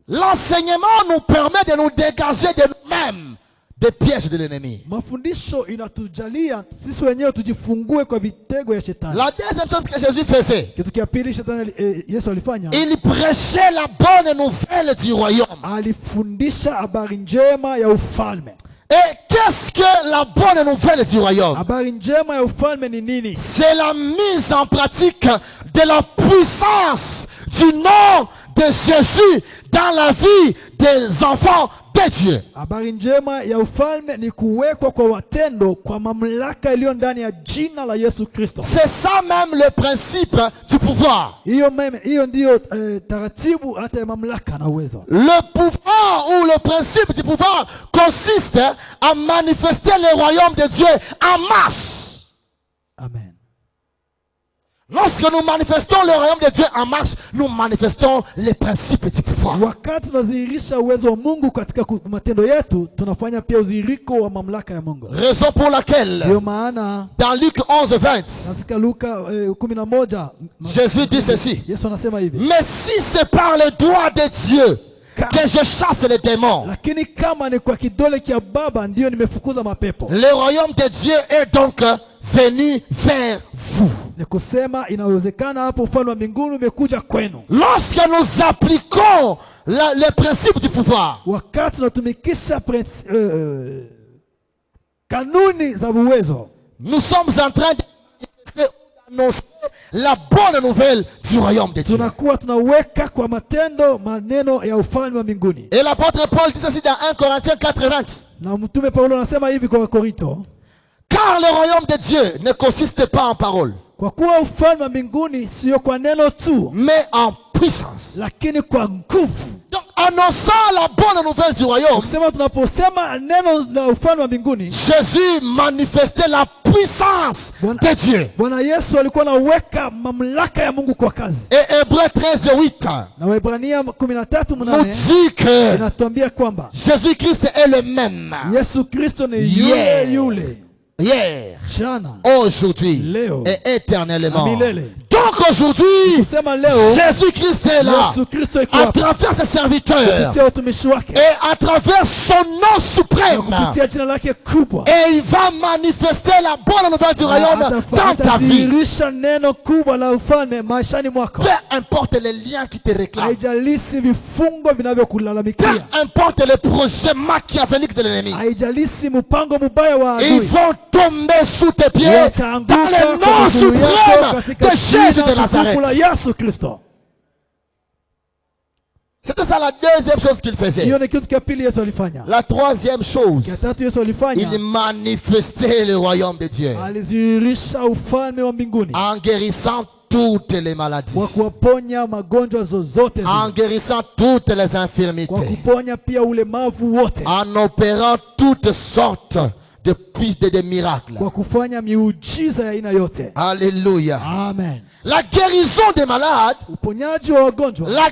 S1: L'enseignement nous permet de nous dégager de nous-mêmes des pièges de l'ennemi.
S2: Mafundisho inatujalia sisi wenyewe tujifungue kwa vitego ya shetani.
S1: La deuxième chose que Jésus faisait,
S2: Kitu kia pili shetani Yesu alifanya,
S1: il prêchait la bonne nouvelle du royaume.
S2: alifundisha habari njema ya ufalme.
S1: Et qu'est-ce que la bonne nouvelle du royaume?
S2: Habari njema ya ufalme ni nini?
S1: C'est la mise en pratique de la puissance du nom de Jésus dans la vie des enfants de Dieu.
S2: Habari njema ya ufalme ni kuwekwa kwa watendo kwa mamlaka iliyo ndani ya jina la Yesu Kristo.
S1: C'est ça même le principe du pouvoir.
S2: Hiyo ndiyo taratibu hata ya mamlaka na uwezo.
S1: Le pouvoir ou le principe du pouvoir consiste à manifester le royaume de Dieu en masse.
S2: Amen.
S1: Lorsque nous manifestons le royaume de Dieu en marche, nous manifestons les principes du pouvoir.
S2: Wakati tunadhihirisha uwezo wa Mungu katika matendo yetu, tunafanya pia udhihiriko wa mamlaka ya Mungu.
S1: Raison pour laquelle,
S2: Ndio maana
S1: dans Luc 11:20,
S2: katika Luka 11,
S1: Jésus dit ceci:
S2: Yesu anasema hivi,
S1: mais si c'est par le doigt de Dieu que je chasse les démons,
S2: lakini kama ni kwa kidole kia Baba ndio nimefukuza mapepo.
S1: le royaume de Dieu est donc venu vers vous.
S2: Ni kusema inawezekana hapo ufalme wa mbinguni umekuja kwenu.
S1: Lorsque nous appliquons les principes du pouvoir,
S2: Wakati tunatumikisha kanuni za uwezo,
S1: nous sommes en train d'annoncer la bonne nouvelle du royaume de Dieu.
S2: tunakuwa tunaweka kwa matendo maneno ya ufalme wa mbinguni.
S1: Et l'apôtre Paul dit ceci dans 1 Corinthiens 4:20.
S2: Na mtume Paulo anasema hivi kwa Korinto,
S1: car le royaume de Dieu ne consiste pas en parole,
S2: kwa kuwa ufalme wa mbinguni sio kwa neno tu,
S1: mais en puissance.
S2: lakini kwa nguvu.
S1: Donc, annonçant la bonne nouvelle du royaume,
S2: Kusema tunaposema neno la ufalme wa mbinguni,
S1: Jésus manifestait la puissance de Dieu.
S2: Bwana Yesu alikuwa anaweka mamlaka ya Mungu kwa kazi.
S1: Et Hébreux 13:8
S2: Na Waebrania
S1: nous
S2: 13:8
S1: dit que
S2: inatuambia kwamba
S1: Jésus-Christ est le même
S2: Yesu Kristo ni
S1: Yeah.
S2: yule
S1: hier,
S2: jana,
S1: aujourd'hui
S2: leo
S1: et éternellement.
S2: na milele.
S1: Donc aujourd'hui,
S2: Kusema leo
S1: Jésus-Christ est là
S2: Yesu Kristo iko
S1: à
S2: hapa
S1: travers ses serviteurs
S2: kupitia utumishi wake
S1: et à travers son nom
S2: na
S1: suprême.
S2: kupitia jina lake kubwa.
S1: Et il va manifester la bonne nouvelle du royaume dans ta vie.
S2: Atadhihirisha neno kubwa la ufalme maishani mwako.
S1: Peu importe les liens qui te réclament.
S2: Haijalishi vifungo
S1: Peu
S2: vinavyokulalamikia.
S1: importe les projets machiavéliques de l'ennemi.
S2: Haijalishi mpango mubaya wa
S1: Ils
S2: adui.
S1: vont tomber sous tes pieds dans le nom suprême de Jésus de Nazareth.
S2: Yesu Kristo.
S1: C'était ça la deuxième chose qu'il faisait.
S2: Hiyo ni kitu cha pili Yesu alifanya.
S1: La troisième
S2: Kia
S1: chose,
S2: tatu Yesu alifanya,
S1: il manifestait le royaume de Dieu
S2: alizidhihirisha ufalme wa mbinguni
S1: en guérissant toutes les maladies,
S2: kwa kuwaponya magonjwa zozote
S1: en
S2: zile,
S1: guérissant toutes les
S2: kwa
S1: infirmités,
S2: kuponya pia ulemavu wote,
S1: en opérant toutes sortes de miracles.
S2: kwa kufanya miujiza ya aina yote.
S1: Alléluia.
S2: Amen.
S1: La guérison des malades,
S2: Uponyaji wa wagonjwa,
S1: la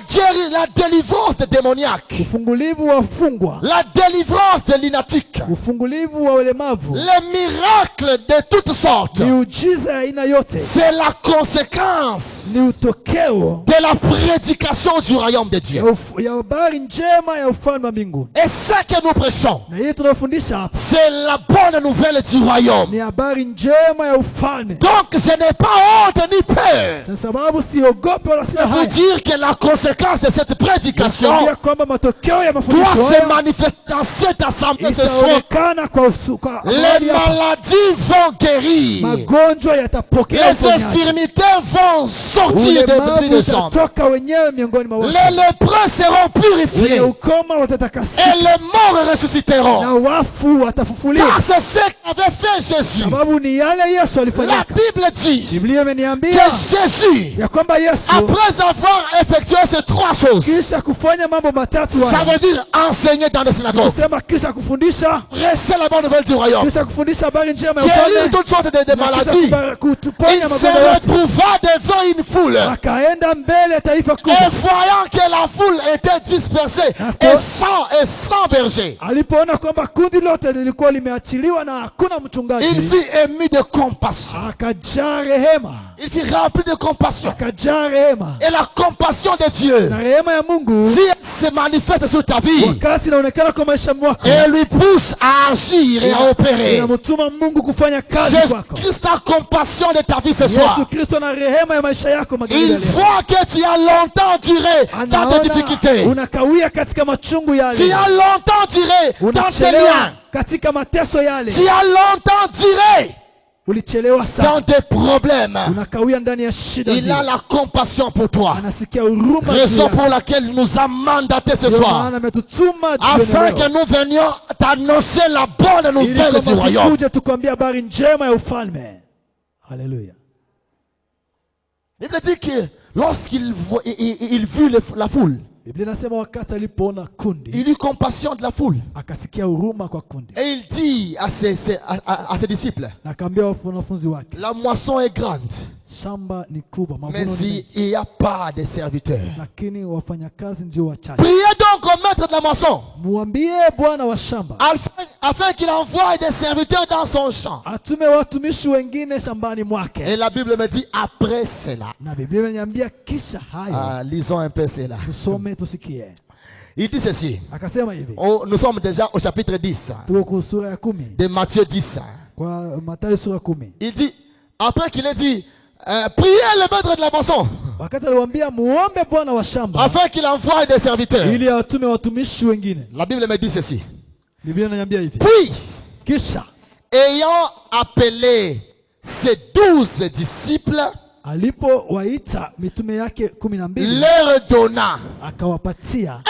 S1: délivrance des démoniaques,
S2: ufungulivu wa wafungwa,
S1: la délivrance des lunatiques,
S2: ufungulivu wa ulemavu,
S1: les miracles de toutes sortes,
S2: miujiza ya aina yote
S1: c'est la conséquence
S2: ni utokeo
S1: de la prédication du royaume de Dieu.
S2: ya habari njema ya ufalme wa mbinguni.
S1: Et ce que nous prêchons,
S2: Na hii tunafundisha hapa
S1: c'est la bonne nouvelle du royaume.
S2: ni habari njema ya ufalme.
S1: Donc je n'ai pas honte ni peur
S2: Kwa sababu siogopi wala sina
S1: de vous
S2: haya.
S1: dire que la conséquence de cette prédication
S2: Nakwambia kwamba matokeo ya
S1: doit
S2: mafundisho
S1: se
S2: haya
S1: manifester dans cette assemblée ce soir.
S2: itaonekana kwa
S1: Les
S2: mahali hapa.
S1: maladies vont guérir.
S2: Magonjwa yatapokea
S1: Les
S2: uponyaji.
S1: infirmités vont sortir des
S2: Ulemavu
S1: des jambes.
S2: utatoka wenyewe miongoni mwa watu.
S1: Les lépreux seront
S2: Wenye
S1: purifiés.
S2: ukoma
S1: Et
S2: watatakasika
S1: les morts ressusciteront.
S2: na wafu watafufuliwa.
S1: Car c'est ce qu'avait fait Jésus.
S2: Sababu ni yale Yesu
S1: La
S2: alifanyika.
S1: Bible dit
S2: Biblia
S1: que
S2: imeniambia
S1: Jésus,
S2: ya kwamba Yesu
S1: après avoir effectué ces trois choses,
S2: kisha kufanya mambo matatu
S1: ça
S2: haya,
S1: veut dire enseigner dans les synagogues,
S2: kusema kisha kufundisha,
S1: prêcher la bonne nouvelle du royaume,
S2: kisha kufundisha habari njema ya
S1: guérir
S2: ufalme,
S1: toutes sortes de
S2: na
S1: maladies.
S2: kisha kutuponya
S1: Il se
S2: magonjwa yote.
S1: retrouva devant une foule.
S2: Akaenda mbele ya taifa
S1: Et
S2: kubwa.
S1: voyant que la foule était dispersée et sans berger,
S2: Alipoona kwamba kundi lote lilikuwa limeachiliwa na hakuna
S1: il
S2: mchungaji,
S1: fut ému de compassion.
S2: akajaa rehema
S1: il fut rempli de compassion.
S2: akajaa rehema.
S1: Et la compassion de Dieu,
S2: Na rehema ya Mungu
S1: si elle se manifeste sur ta vie,
S2: wakati inaonekana kwa maisha mwako,
S1: et lui pousse à agir et à opérer.
S2: inamtuma Mungu kufanya kazi
S1: Jésus
S2: kwako.
S1: Christ a compassion de ta vie ce soir.
S2: Yesu Kristo na rehema ya maisha yako magharibi ya
S1: Il
S2: leo.
S1: voit que tu as longtemps duré dans tes difficultés.
S2: Unakawia katika machungu
S1: Tu
S2: yale.
S1: as longtemps duré dans tes
S2: Unachelewa
S1: liens.
S2: katika mateso yale.
S1: Tu as longtemps duré
S2: Ulichelewa
S1: dans
S2: sana.
S1: tes problèmes.
S2: Unakawia ndani ya shida
S1: Il a
S2: zile.
S1: la compassion pour toi.
S2: Anasikia huruma juu
S1: Raison
S2: yako.
S1: pour laquelle il nous a mandaté ce
S2: Ndio
S1: soir.
S2: maana ametutuma
S1: Afin que
S2: jioni
S1: nous venions t'annoncer la bonne
S2: leo. Ili
S1: nouvelle du
S2: kwamba
S1: royaume.
S2: tukuje tukwambie habari njema ya ufalme. Haleluya.
S1: Il veut dire que lorsqu'il il vit la foule,
S2: Biblia inasema wakati alipoona kundi,
S1: il eut compassion de la foule.
S2: akasikia huruma kwa kundi.
S1: Et il dit à ses disciples,
S2: Na akaambia wanafunzi wake,
S1: la moisson est grande,
S2: shamba ni kubwa,
S1: mais
S2: mavuno ni mengi,
S1: il n'y a pas de serviteurs.
S2: lakini wafanyakazi ndio wachache.
S1: Priez donc au maître de la moisson,
S2: Muambie bwana wa shamba
S1: afin qu'il envoie des serviteurs dans son champ.
S2: atume watumishi wengine shambani mwake.
S1: Et la Bible me dit, après cela,
S2: Na Biblia inaniambia kisha hayo.
S1: lisons un peu cela.
S2: Tusome tusikie.
S1: Il dit ceci.
S2: Akasema hivi.
S1: Nous sommes déjà au chapitre 10
S2: Tuko kwa sura ya 10.
S1: de Matthieu 10.
S2: Kwa Mathayo sura 10.
S1: Il dit, après qu'il ait dit, priez le maître de la moisson,
S2: Wakati aliwaambia muombe bwana wa shamba
S1: afin qu'il envoie des serviteurs.
S2: ili atume watumishi wengine.
S1: La Bible me dit ceci.
S2: Biblia inaniambia hivi.
S1: Puis,
S2: Kisha
S1: ayant appelé ses 12 disciples,
S2: alipowaita mitume yake 12
S1: leur donna
S2: akawapatia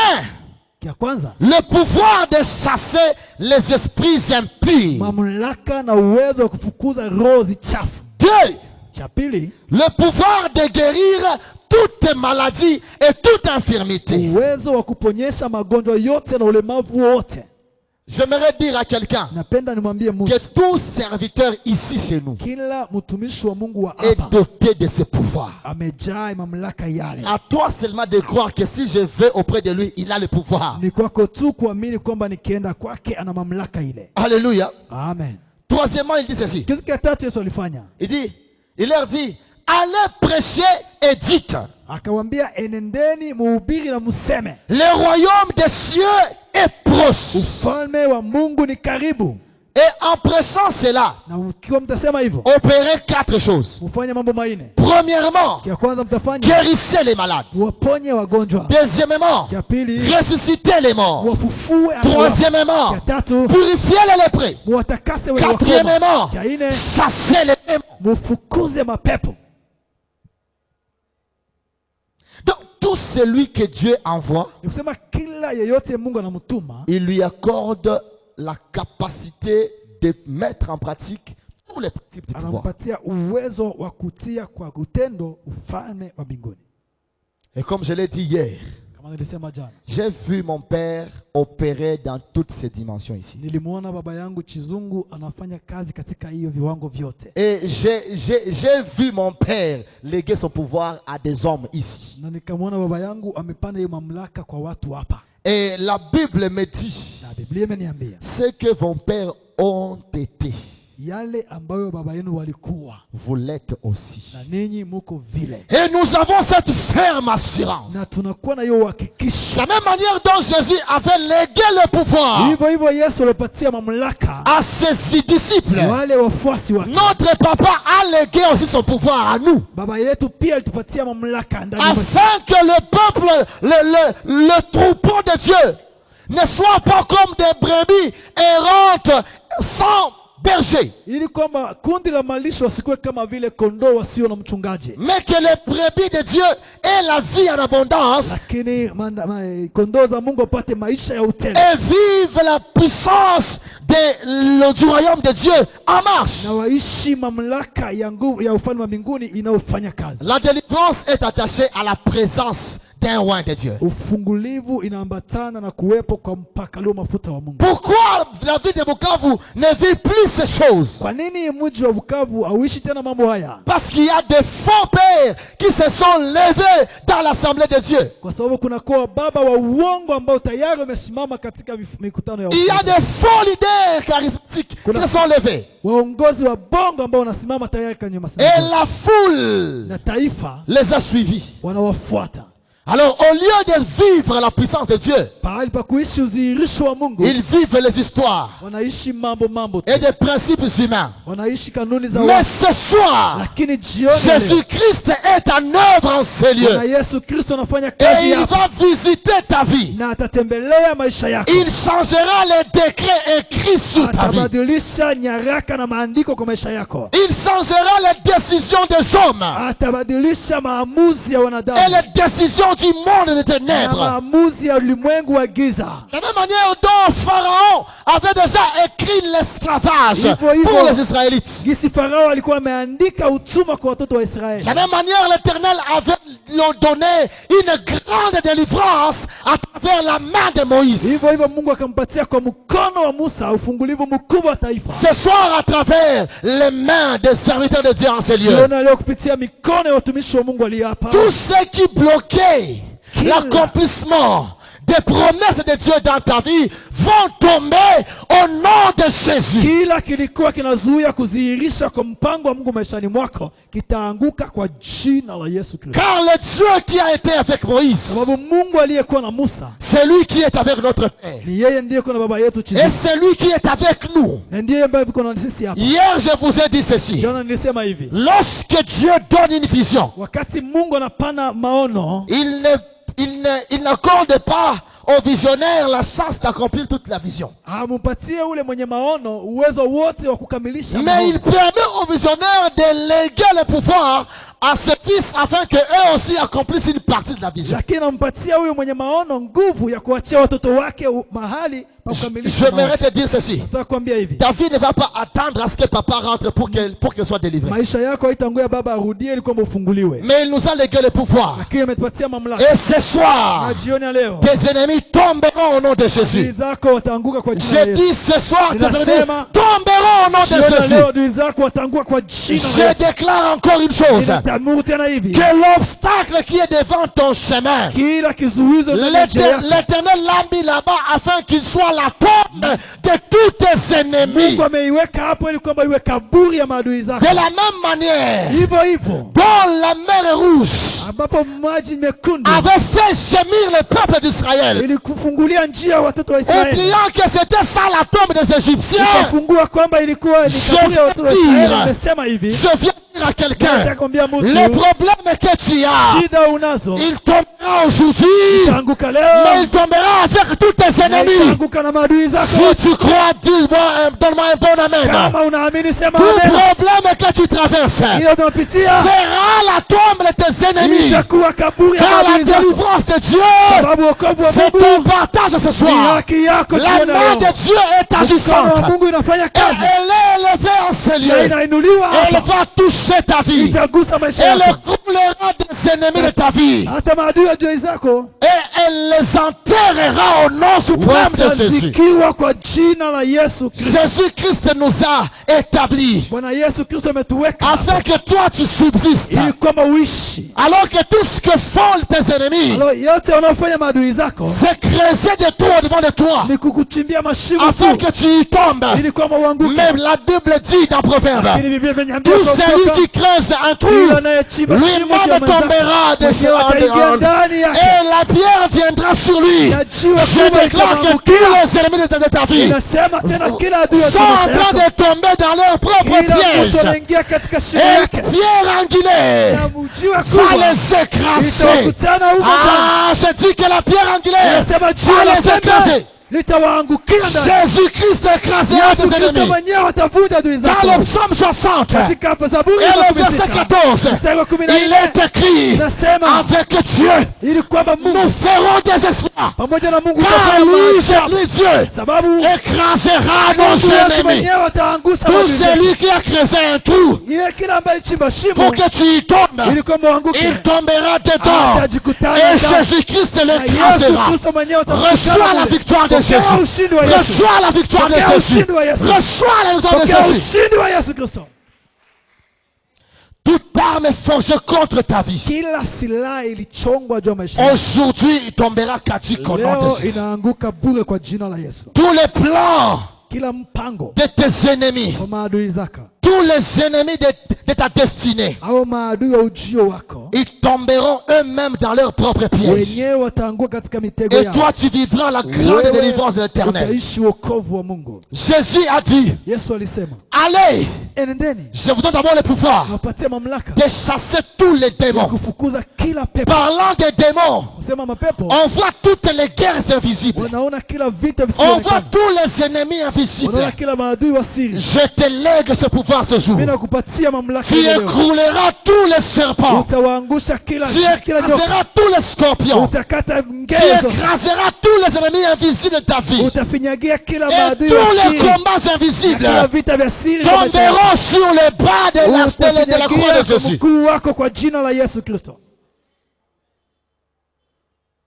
S2: kia kwanza
S1: le pouvoir de chasser les esprits impurs.
S2: mamlaka na uwezo wa kufukuza roho zichafu.
S1: 2.
S2: Cha pili,
S1: Le pouvoir de guérir toute maladie et toute infirmité.
S2: uwezo wa kuponyesha magonjwa yote na ulemavu wote.
S1: J'aimerais dire à quelqu'un
S2: Napenda nimwambie
S1: que
S2: mtu,
S1: tout serviteur ici chez nous
S2: kila mtumishi wa Mungu wa
S1: est
S2: hapa
S1: doté de ce pouvoir.
S2: amejaa mamlaka yale.
S1: À toi seulement de croire que si je vais auprès de lui, il a le pouvoir.
S2: Ni kwako tu kuamini kwamba nikienda kwake ana mamlaka ile.
S1: Alléluia.
S2: Amen.
S1: Troisièmement, il dit ceci.
S2: Kitu cha tatu Yesu alifanya,
S1: Il leur dit, allez prêcher et dites,
S2: akawaambia enendeni muhubiri na museme,
S1: le royaume des cieux est proche.
S2: ufalme wa Mungu ni karibu.
S1: Et en prêchant cela,
S2: Na mkiwa mtasema hivyo,
S1: opérez 4 choses.
S2: mfanye mambo manne.
S1: Premièrement,
S2: Kia kwanza mtafanya
S1: guérissez les malades.
S2: waponye wagonjwa.
S1: Deuxièmement,
S2: Kia pili
S1: ressuscitez les morts.
S2: wafufue wafu.
S1: Troisièmement,
S2: Kia tatu
S1: purifiez les lépreux.
S2: muwatakase wenye wakoma.
S1: Quatrièmement,
S2: Kia nne
S1: chassez les démons.
S2: mufukuze mapepo.
S1: Donc, tout celui que Dieu envoie,
S2: Ni kusema kila yeyote Mungu anamtuma,
S1: il lui accorde la capacité de mettre en pratique tous les principes du pouvoir.
S2: anampatia uwezo wa kutia kwa utendo ufalme wa mbinguni.
S1: Et comme je l'ai dit hier,
S2: Kama nilisema jana,
S1: j'ai vu mon père opérer dans toutes ces dimensions ici.
S2: nilimwona baba yangu Chizungu anafanya kazi katika hiyo viwango vyote.
S1: Et j'ai vu mon père léguer son pouvoir à des hommes ici.
S2: Na nikamwona baba yangu amepanda hiyo mamlaka kwa watu hapa.
S1: Et la Bible me dit,
S2: Na Biblia imeniambia
S1: ce que vos pères ont été,
S2: yale ambayo baba yenu walikuwa,
S1: vous l'êtes aussi.
S2: na ninyi muko vile.
S1: Et nous avons cette ferme assurance.
S2: Na tunakuwa na hiyo uhakikisho.
S1: La même manière dont Jésus avait légué le pouvoir
S2: Hivyo hivyo Yesu alipatia mamlaka
S1: à ses disciples,
S2: wale wafuasi wake.
S1: notre papa a légué aussi son pouvoir à nous.
S2: Baba yetu pia alitupatia mamlaka ndani mwetu,
S1: Afin que le peuple, le troupeau de Dieu ne soit pas comme des brebis errantes sans berger,
S2: ili kwamba kundi la malisho wasikuwe kama vile kondoo wasio na mchungaji,
S1: mais que les brebis de Dieu aient la vie en abondance
S2: lakini kondoo za Mungu wapate maisha ya utele
S1: et vivent la puissance du royaume de Dieu en marche.
S2: na waishi mamlaka ya nguvu ya ufalme wa mbinguni inayofanya kazi.
S1: La délivrance est attachée à la présence d'un roi de Dieu.
S2: Ufungulivu inaambatana na kuwepo kwa mpakaliwa mafuta wa Mungu.
S1: Pourquoi la ville de Bukavu ne vit plus ces choses?
S2: Kwa nini mji wa Bukavu hauishi tena mambo haya?
S1: Parce qu'il y a des faux pères qui se sont levés dans l'assemblée de Dieu.
S2: Kwa sababu kuna kwa baba wa uongo ambao tayari wamesimama katika mikutano ya
S1: Il y a des faux leaders charismatiques qui se sont levés.
S2: Waongozi wa bongo ambao wanasimama tayari kwenye
S1: Et
S2: masinagogini.
S1: la foule
S2: Na taifa
S1: les a suivis.
S2: wanawafuata.
S1: Alors, au lieu de vivre la puissance de Dieu,
S2: Pahali pa kuishi udhihirisho wa Mungu,
S1: ils vivent les histoires
S2: wanaishi mambo tu.
S1: et des principes humains.
S2: Wanaishi kanuni za
S1: Mais
S2: watu.
S1: ce soir,
S2: Lakini jioni leo,
S1: Jésus-Christ est en œuvre en ces lieux.
S2: Bwana Yesu Kristo anafanya
S1: Et
S2: kazi
S1: il
S2: hapa
S1: va visiter ta vie.
S2: na atatembelea maisha yako.
S1: Il changera les décrets écrits sur ta vie.
S2: Atabadilisha nyaraka na maandiko kwa maisha yako.
S1: Il changera les décisions des hommes
S2: Atabadilisha maamuzi ya
S1: et
S2: wanadamu
S1: les décisions du monde de
S2: na
S1: ténèbres.
S2: maamuzi ya ulimwengu wa giza.
S1: De la même manière dont Pharaon avait déjà écrit l'esclavage pour les Israélites.
S2: Jinsi Farao alikuwa ameandika utumwa kwa watoto wa Israeli.
S1: De la même manière, l'Éternel avait donné une grande délivrance à travers la main de Moïse.
S2: Hivyo hivyo Mungu akampatia kwa mkono wa Musa ufungulivu mkubwa wa taifa.
S1: Ce soir, à travers les mains des serviteurs de Dieu en ces lieux,
S2: Jioni leo kupitia mikono ya watumishi wa Mungu aliye hapa.
S1: tous ceux qui bloquaient l'accomplissement des promesses de Dieu dans ta vie vont tomber au nom de Jésus.
S2: Kila kilikuwa kinazuia kudhihirisha kwa mpango wa Mungu maishani mwako kitaanguka kwa jina la Yesu Kristo.
S1: Car le Dieu qui a été avec Moïse,
S2: Sababu Mungu aliyekuwa na Musa
S1: c'est lui qui est avec notre Père.
S2: ni yeye ndiye kuna baba yetu
S1: Et
S2: chini.
S1: c'est lui qui est avec nous.
S2: Na ndiye ambaye yuko na sisi hapa.
S1: Hier, je vous ai dit ceci.
S2: Jana nilisema hivi.
S1: Lorsque Dieu donne une vision,
S2: Wakati Mungu anapana maono,
S1: il n'accorde pas au visionnaire la chance d'accomplir toute la vision.
S2: hamupatie ule mwenye maono uwezo wote wa kukamilisha
S1: Mais
S2: maono.
S1: il permet aux visionnaires de léguer le pouvoir à ses fils afin qu'eux aussi accomplissent une partie de la vision.
S2: Lakini anampatia huyo mwenye maono nguvu ya kuachia watoto wake mahali pa kukamilisha maono.
S1: J'aimerais te dire ceci.
S2: Nataka kuambia hivi.
S1: Ta vie ne va pas attendre à ce que papa rentre pour qu'elle soit délivrée.
S2: Maisha yako haitangoja baba arudie ili kwamba ufunguliwe.
S1: Mais il nous a légué le pouvoir.
S2: Lakini ametupatia mamlaka.
S1: Et ce soir,
S2: Na jioni ya leo,
S1: tes ennemis tomberont au nom de
S2: adui
S1: Jésus.
S2: zako wataanguka kwa jina la
S1: Je
S2: Yesu.
S1: dis ce soir, tes ennemis
S2: Ninasema,
S1: tomberont au nom de
S2: jioni ya
S1: Jésus.
S2: leo adui zako wataanguka kwa jina la
S1: Je
S2: Yesu.
S1: déclare encore une chose.
S2: Ninatamuru tena hivi.
S1: Que l'obstacle qui est devant ton chemin,
S2: Kila kizuizo ndani ya njia yako,
S1: l'Éternel l'a mis là-bas afin qu'il soit la tombe de tous tes ennemis.
S2: Mungu ameiweka hapo ili kwamba iwe kaburi ya maadui zako.
S1: De la même manière
S2: Hivyo hivyo
S1: dont la mer Rouge
S2: ambapo maji mekundu
S1: avait fait gémir le peuple d'Israël,
S2: ili kufungulia njia watoto wa Israeli.
S1: oubliant que c'était ça la tombe des Égyptiens.
S2: Ikafungua kwamba ilikuwa ni
S1: Je
S2: kaburi ya watoto wa
S1: veux
S2: Israeli.
S1: dire,
S2: Amesema hivi.
S1: Je viens dire à quelqu'un,
S2: Nataka kuambia mtu,
S1: le problème que tu as,
S2: shida unazo
S1: il tombera aujourd'hui,
S2: itaanguka
S1: mais
S2: leo,
S1: il tombera avec tous tes
S2: na
S1: ennemis.
S2: itaanguka na maadui zako.
S1: Si tu crois, dis-moi, donne-moi un bon amen.
S2: Kama unaamini sema
S1: Tout
S2: amen.
S1: problème que tu traverses
S2: Hiyo unapitia
S1: sera la tombe de tes ennemis.
S2: itakuwa kaburi ya
S1: Car la
S2: maadui zako.
S1: délivrance de Dieu,
S2: Sababu wokovu wa
S1: c'est
S2: Mungu
S1: ton partage ce
S2: ni
S1: soir.
S2: haki yako
S1: La
S2: jioni ya
S1: main
S2: leo.
S1: de Dieu est
S2: Mkono
S1: agissante.
S2: wa Mungu inafanya
S1: Et
S2: kazi
S1: elle est élevée en ce
S2: na
S1: lieu.
S2: inainuliwa
S1: Elle
S2: hapa,
S1: va toucher ta vie.
S2: itagusa maisha
S1: Elle
S2: yako,
S1: roulera des ennemis de ta vie.
S2: hata maadui wa adui zako
S1: Et elle les enterrera au nom suprême de Jésus.
S2: watazikiwa kwa jina la Yesu Kristo.
S1: Jésus-Christ nous a établis
S2: Bwana Yesu Kristo ametuweka
S1: afin
S2: hapa
S1: que toi tu subsistes.
S2: ili kwamba uishi.
S1: Alors que tout ce que font tes ennemis,
S2: Alo, yote wanaofanya maadui zako
S1: c'est creuser des trous devant de toi
S2: ni kukuchimbia mashimo
S1: afin
S2: tu
S1: que tu y tombes.
S2: ili kwamba uanguke.
S1: Même la Bible dit dans Proverbe,
S2: Lakini Biblia imeniambia
S1: tout
S2: kwa
S1: celui
S2: Kutoka,
S1: qui creuse un trou,
S2: yule anayechimba shimo juu ya
S1: lui-même
S2: mwenzake,
S1: tombera dessus
S2: mwenyewe ataingia ndani yake,
S1: et la pierre viendra sur lui.
S2: na jiwe
S1: Je
S2: kubwa
S1: déclare que
S2: litamwangukia.
S1: tous les ennemis de ta vie
S2: Inasema tena kila adui wa
S1: sont en
S2: maisha
S1: train
S2: yako,
S1: de tomber dans leur propre
S2: kila mtu
S1: piège.
S2: anaingia katika shimo
S1: Et
S2: yake,
S1: pierre angulaire
S2: na jiwe
S1: va
S2: kubwa
S1: les écraser.
S2: litakutana huko ndani.
S1: Ah, je dis que la pierre angulaire
S2: Inasema jiwe
S1: va
S2: la
S1: les
S2: pembe
S1: écraser.
S2: litawaangukia ndani.
S1: Jésus-Christ écrasera
S2: Yesu
S1: ses
S2: Kristo
S1: ennemis.
S2: mwenyewe atavunja adui zako.
S1: Dans le psaume 60
S2: Katika Zaburi
S1: et le verset 14,
S2: mstari wa
S1: il est écrit,
S2: nasema
S1: avec Dieu,
S2: ili kwamba
S1: nous
S2: Mungu
S1: ferons des exploits.
S2: pamoja na Mungu
S1: Car
S2: utafanya
S1: lui,
S2: maajabu.
S1: c'est Dieu,
S2: Sababu
S1: écrasera nos
S2: Mungu wetu
S1: ennemis.
S2: mwenyewe ataangusha
S1: Tout
S2: adui zetu.
S1: celui qui a creusé un trou
S2: Yeye kila ambaye chimba
S1: pour
S2: shimo
S1: que tu y tombes,
S2: ili kwamba uanguke,
S1: il tombera dedans.
S2: atajikutana
S1: Et
S2: ndani.
S1: Jésus-Christ
S2: Na Yesu
S1: l'écrasera.
S2: Kristo mwenyewe
S1: Reçois la
S2: atakutana.
S1: victoire de
S2: Pokea
S1: Jésus.
S2: ushindi wa Yesu.
S1: Reçois la victoire de
S2: Pokea
S1: Jésus.
S2: ushindi wa Yesu.
S1: Reçois la victoire de
S2: Pokea
S1: Jésus.
S2: ushindi wa Yesu Kristo.
S1: Toute arme forgée contre ta vie,
S2: Kila silaha ilichongwa juu ya maisha yako,
S1: aujourd'hui, il tombera caduque au nom
S2: leo
S1: de Jésus.
S2: inaanguka bure kwa jina la Yesu.
S1: Tous les plans
S2: Kila mpango
S1: de tes ennemis,
S2: kwa maadui zako
S1: tous les ennemis de ta destinée,
S2: au maadui wa ujio wako,
S1: ils tomberont eux-mêmes dans leur propre piège.
S2: wenyewe wataanguka katika mitego
S1: Et
S2: yao.
S1: toi, tu vivras la grande
S2: Wewe
S1: délivrance de l'Éternel.
S2: utaishi wokovu wa Mungu.
S1: Jésus a dit,
S2: Yesu alisema,
S1: allez,
S2: enendeni
S1: je vous donne d'abord le pouvoir
S2: nawapatia mamlaka
S1: de chasser tous les
S2: ya
S1: démons.
S2: kufukuza kila pepo.
S1: Parlant des démons,
S2: Kusema mapepo,
S1: on voit toutes les guerres invisibles.
S2: wanaona kila vita
S1: On voit
S2: visivyoonekana,
S1: tous les ennemis invisibles.
S2: wanaona kila maadui wa siri.
S1: Je te lègue ce pouvoir ce jour.
S2: Mimi nakupatia mamlaka
S1: Tu
S2: leo.
S1: écrouleras tous les serpents.
S2: Utawaangusha kila
S1: Tu
S2: nyoka,
S1: écraseras tous les scorpions.
S2: utakata
S1: Tu
S2: ngezo,
S1: écraseras tous les ennemis invisibles de ta vie.
S2: utafinyagia kila
S1: Et
S2: maadui
S1: tous
S2: wa
S1: les
S2: siri,
S1: combats invisibles
S2: kila vita vya siri vya maisha yako.
S1: tomberont sur le bas de la croix
S2: Utafinyagia
S1: de
S2: kwa
S1: Jésus.
S2: mkuu wako kwa jina la Yesu Kristo.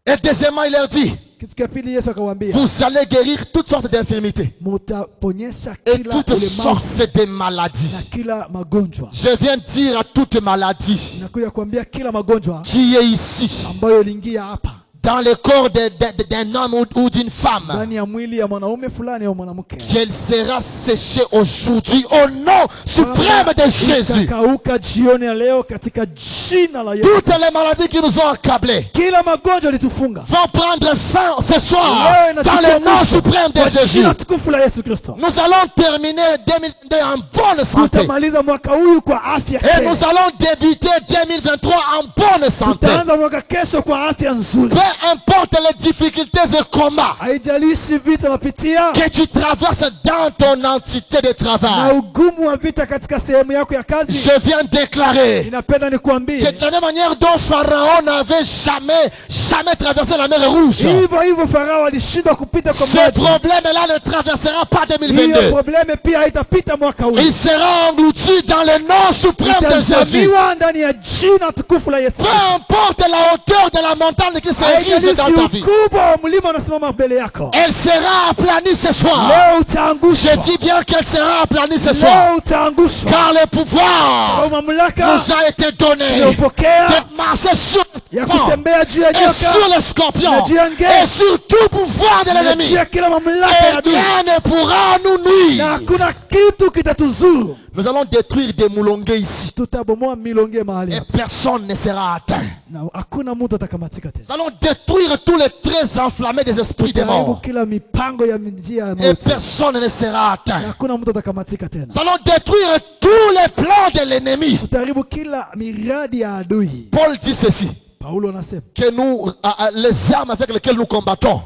S1: Et deuxièmement, il leur dit,
S2: Kitu cha pili Yesu akawaambia,
S1: vous allez guérir toutes sortes d'infirmités
S2: mutaponyesha
S1: et
S2: kila
S1: toutes
S2: ulemavu
S1: sortes de maladies.
S2: na kila magonjwa.
S1: Je viens de dire à toute maladie
S2: Nakuja kuambia kila magonjwa
S1: qui est ici,
S2: ambayo iliingia hapa
S1: dans le corps d'un homme ou d'une femme,
S2: ndani ya mwili ya mwanaume fulani au mwanamke,
S1: qu'elle sera séchée aujourd'hui au nom suprême de Jésus.
S2: itakauka jioni ya leo katika jina la Yesu.
S1: Toutes les maladies qui nous ont accablés
S2: Kila magonjwa litufunga
S1: vont prendre fin ce soir
S2: leo
S1: dans le nom suprême de
S2: kwa
S1: Jésus.
S2: jina tukufu la Yesu Kristo.
S1: Nous allons terminer 2022 en bonne santé.
S2: Tutamaliza mwaka huu kwa afya
S1: Et
S2: tele.
S1: nous allons débuter 2023 en bonne santé.
S2: Tutaanza mwaka kesho kwa afya nzuri.
S1: Peu importe les difficultés et combats
S2: Haijalishi vita napitia
S1: que tu traverses dans ton entité de
S2: na
S1: travail.
S2: ugumu wa vita katika sehemu yako ya kazi,
S1: Je viens déclarer
S2: ninapenda
S1: que
S2: nikuambie
S1: de la même manière dont Pharaon n'avait jamais traversé la mer Rouge,
S2: hivyo hivyo Farao alishindwa kupita kwa
S1: ce
S2: maji.
S1: problème-là ne traversera pas
S2: Hiyo
S1: 2022.
S2: probleme pia haitapita mwaka huu.
S1: Il sera englouti dans le nom suprême de Jésus.
S2: Itazamiwa ndani ya jina tukufu la Yesu.
S1: Peu importe la hauteur de la montagne qui s'érige
S2: Haijalishi
S1: dans ta vie,
S2: ukubwa wa mlima unasimama mbele yako,
S1: elle sera aplanie ce soir.
S2: leo utaangushwa.
S1: Je dis bien qu'elle sera aplanie ce soir.
S2: Leo utaangushwa.
S1: Car le pouvoir
S2: Kwa mamlaka
S1: nous a été donné
S2: uliopokea
S1: de marcher sur
S2: ya
S1: le serpent
S2: kutembea juu ya
S1: et sur
S2: nyoka
S1: le scorpion
S2: na juu ya nge
S1: et sur tout pouvoir de
S2: na
S1: l'ennemi.
S2: juu ya kila mamlaka ya
S1: Et
S2: adui,
S1: rien ne pourra nous
S2: na
S1: nuire.
S2: hakuna kitu kitatuzuru.
S1: Nous allons détruire des moulongues ici.
S2: Tutabomoa milonge mahali
S1: Et
S2: hapa
S1: personne ne sera atteint.
S2: na hakuna mtu atakamatika
S1: Nous
S2: tena.
S1: allons détruire tous les traits enflammés des esprits des
S2: Tutaharibu
S1: morts.
S2: kila mipango ya njia ya
S1: Et
S2: mauti
S1: personne ne sera
S2: na
S1: atteint.
S2: hakuna mtu atakamatika tena.
S1: Nous allons détruire tous les plans de l'ennemi.
S2: Tutaharibu kila miradi ya adui.
S1: Paul dit ceci,
S2: Paulo anasema
S1: que nous, les armes avec lesquelles nous combattons,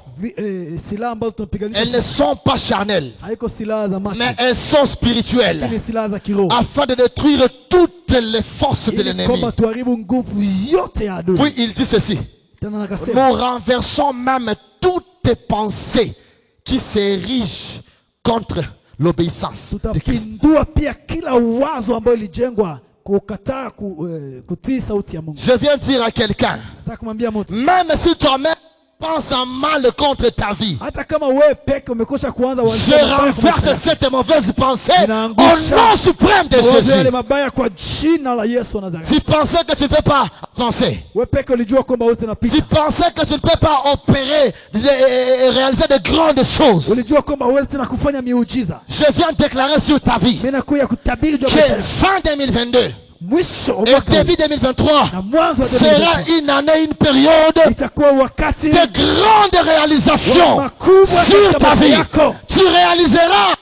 S2: silaha ambazo
S1: elles ne
S2: tunapiganisha
S1: sont pas charnelles,
S2: haiko silaha za macho,
S1: mais elles sont spirituelles,
S2: lakini silaha za kiroho,
S1: afin de détruire toutes les forces de
S2: ili
S1: l'ennemi.
S2: kwamba tuharibu nguvu yote ya adui.
S1: Puis il dit ceci,
S2: Tena nakasema
S1: nous renversons même toutes pensées qui s'érigent contre l'obéissance de Christ.
S2: tutapindua pia kila wazo ambayo ilijengwa kukataa kutii sauti ya Mungu.
S1: Je viens de dire à quelqu'un,
S2: Nataka kumwambia mtu,
S1: même si toi-même penses en mal contre ta vie,
S2: hata kama wewe peke umekosha kuanza
S1: je
S2: wazia mabaya kwa maisha
S1: renverse
S2: yako,
S1: cette mauvaise pensée au
S2: Ninaangusha
S1: nom suprême de
S2: mawazo yale
S1: Jésus.
S2: mabaya kwa jina la Yesu wa Nazareti.
S1: Tu pensais que tu ne peux pas avancer.
S2: Wewe peke ulijua kwamba wewe
S1: Tu
S2: unapita.
S1: pensais que tu ne peux pas opérer et réaliser de grandes choses.
S2: Ulijua kwamba wewe tena kufanya miujiza.
S1: Je viens de déclarer sur ta vie
S2: Mimi nakuja kutabiri juu ya
S1: que
S2: maisha yako.
S1: fin 2022
S2: Mwisho wa
S1: et
S2: mwaka huu
S1: début 2023
S2: na mwanzo wa
S1: sera
S2: 2023
S1: une année, une période
S2: itakuwa wakati
S1: de grandes réalisations
S2: makubwa
S1: sur
S2: katika
S1: ta
S2: maisha
S1: vie.
S2: yako.
S1: Tu réaliseras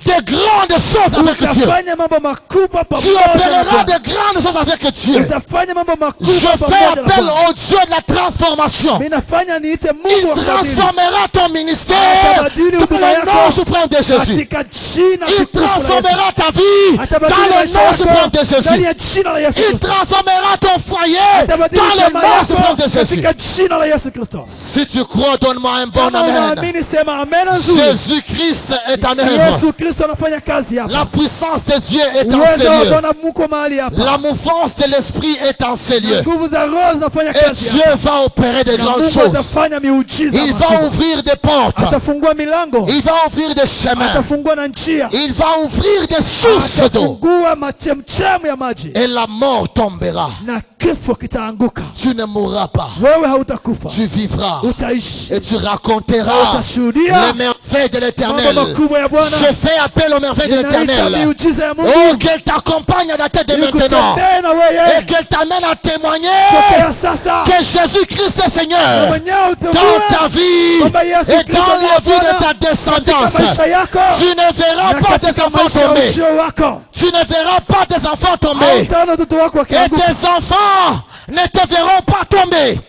S3: de grandes choses avec Dieu.
S2: Utafanya mambo makubwa
S3: Tu
S2: pamoja na
S3: opéreras
S2: Bwana.
S3: de grandes choses avec Dieu.
S2: Utafanya mambo
S3: Je
S2: makubwa
S3: fais
S2: pamoja na
S3: appel
S2: Bwana.
S3: au Dieu de la transformation.
S2: Mimi nafanya niite
S3: Il
S2: Mungu wa kubadili.
S3: transformera ton ministère
S2: Atabadili
S3: dans
S2: huduma
S3: le nom
S2: yako
S3: suprême de Jésus.
S2: katika jina
S3: Il
S2: tukufu la Yesu.
S3: transformera ta vie dans
S2: Atabadili
S3: le
S2: maisha
S3: nom
S2: yako
S3: suprême de
S2: ndani
S3: Jésus.
S2: ya jina la Yesu
S3: Il
S2: Kristo.
S3: transformera ton foyer
S2: Atabadili
S3: dans le
S2: jamaa
S3: nom suprême de
S2: yako
S3: Jésus.
S2: katika jina la Yesu Kristo.
S3: Si tu crois, donne-moi un bon
S2: Kama
S3: amen.
S2: unaamini sema amen nzuri.
S3: Jésus-Christ est en œuvre.
S2: Yesu Kristo anafanya kazi
S3: La
S2: hapa.
S3: puissance de Dieu est en
S2: Uwezo
S3: ces
S2: wa
S3: lieux.
S2: Bwana muko mahali hapa.
S3: La mouvance de l'esprit est en ces lieux.
S2: Nguvu za Roho zinafanya
S3: Et
S2: kazi
S3: Dieu
S2: hapa.
S3: va opérer de
S2: Na
S3: grandes
S2: Mungu
S3: choses.
S2: atafanya miujiza
S3: Il va
S2: makubwa.
S3: ouvrir des portes.
S2: Atafungua milango.
S3: Il va ouvrir des chemins.
S2: Atafungua na njia.
S3: Il va ouvrir des sources d'eau.
S2: Atafungua machemchemu ya maji.
S3: Et la mort tombera.
S2: Na kifo kitaanguka.
S3: Tu ne mourras pas.
S2: Wewe hautakufa.
S3: Tu vivras.
S2: Utaishi.
S3: Et tu raconteras
S2: Utashuhudia
S3: les merveilles de
S2: mambo
S3: l'Éternel.
S2: makubwa ya Bwana.
S3: Je fais appel aux merveilles de
S2: Ninaita
S3: l'Éternel.
S2: miujiza ya
S3: Oh,
S2: Mungu.
S3: qu'elle t'accompagne à la tête de maintenant.
S2: Ikutembee na
S3: Et
S2: wewe.
S3: qu'elle t'amène à témoigner
S2: Tokea sasa.
S3: que Jésus-Christ est
S2: Na
S3: Seigneur
S2: mwenyewe
S3: dans
S2: utambue
S3: ta vie
S2: kwamba Yesu
S3: et
S2: Kristo
S3: dans
S2: ndiye
S3: la vie de
S2: Bwana
S3: ta
S2: katika
S3: descendance.
S2: maisha yako.
S3: Tu ne verras
S2: Na
S3: pas tes
S2: katika
S3: enfants
S2: maisha ya
S3: tomber.
S2: ujio wako.
S3: Tu ne verras pas tes enfants tomber.
S2: Hautaona watoto wako
S3: Et
S2: wakianguka.
S3: tes enfants ne te verront pas tomber.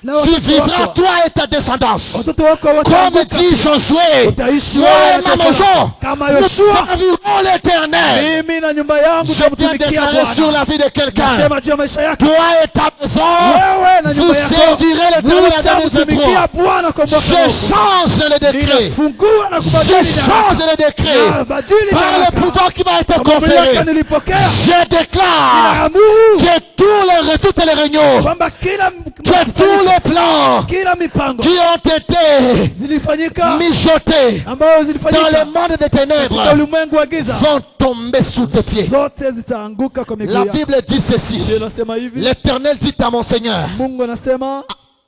S2: Na
S3: Tu
S2: watoto
S3: vivras
S2: wako.
S3: toi et ta descendance.
S2: Watoto wako
S3: Comme
S2: wataanguka.
S3: dit Josué,
S2: Utaishi
S3: moi
S2: wewe
S3: et ma
S2: na taifa
S3: maison,
S2: kama
S3: nous
S2: Yoshua.
S3: servirons l'Éternel.
S2: Mimi na nyumba yangu
S3: Je viens
S2: tutamtumikia
S3: déclarer sur
S2: Bwana.
S3: la vie de quelqu'un.
S2: Nasema juu ya maisha yako.
S3: Toi et ta maison,
S2: Wewe na
S3: vous
S2: nyumba yako.
S3: servirez l'Éternel en 2023.
S2: Utamtumikia Bwana kwa mwaka
S3: Je
S2: huu.
S3: change le décret.
S2: Ninafungua na
S3: Je
S2: kubadili
S3: change le décret.
S2: Nabadili
S3: Par le
S2: baraka.
S3: pouvoir qui m'a été
S2: Kwa mamlaka
S3: conféré.
S2: nilipokea.
S3: Je déclare
S2: Ninaamuru
S3: que toutes les réunions,
S2: kwamba kila
S3: que tous les plans
S2: kila mipango
S3: qui ont été
S2: zilifanyika
S3: mijotés
S2: ambayo
S3: dans
S2: zilifanyika
S3: le monde des
S2: katika
S3: ténèbres
S2: ulimwengu wa giza
S3: vont tomber sous tes pieds.
S2: zote zitaanguka kwa miguu
S3: La
S2: yako.
S3: Bible dit ceci.
S2: Biblia inasema hivi,
S3: L'Éternel dit à mon Seigneur,
S2: Mungu anasema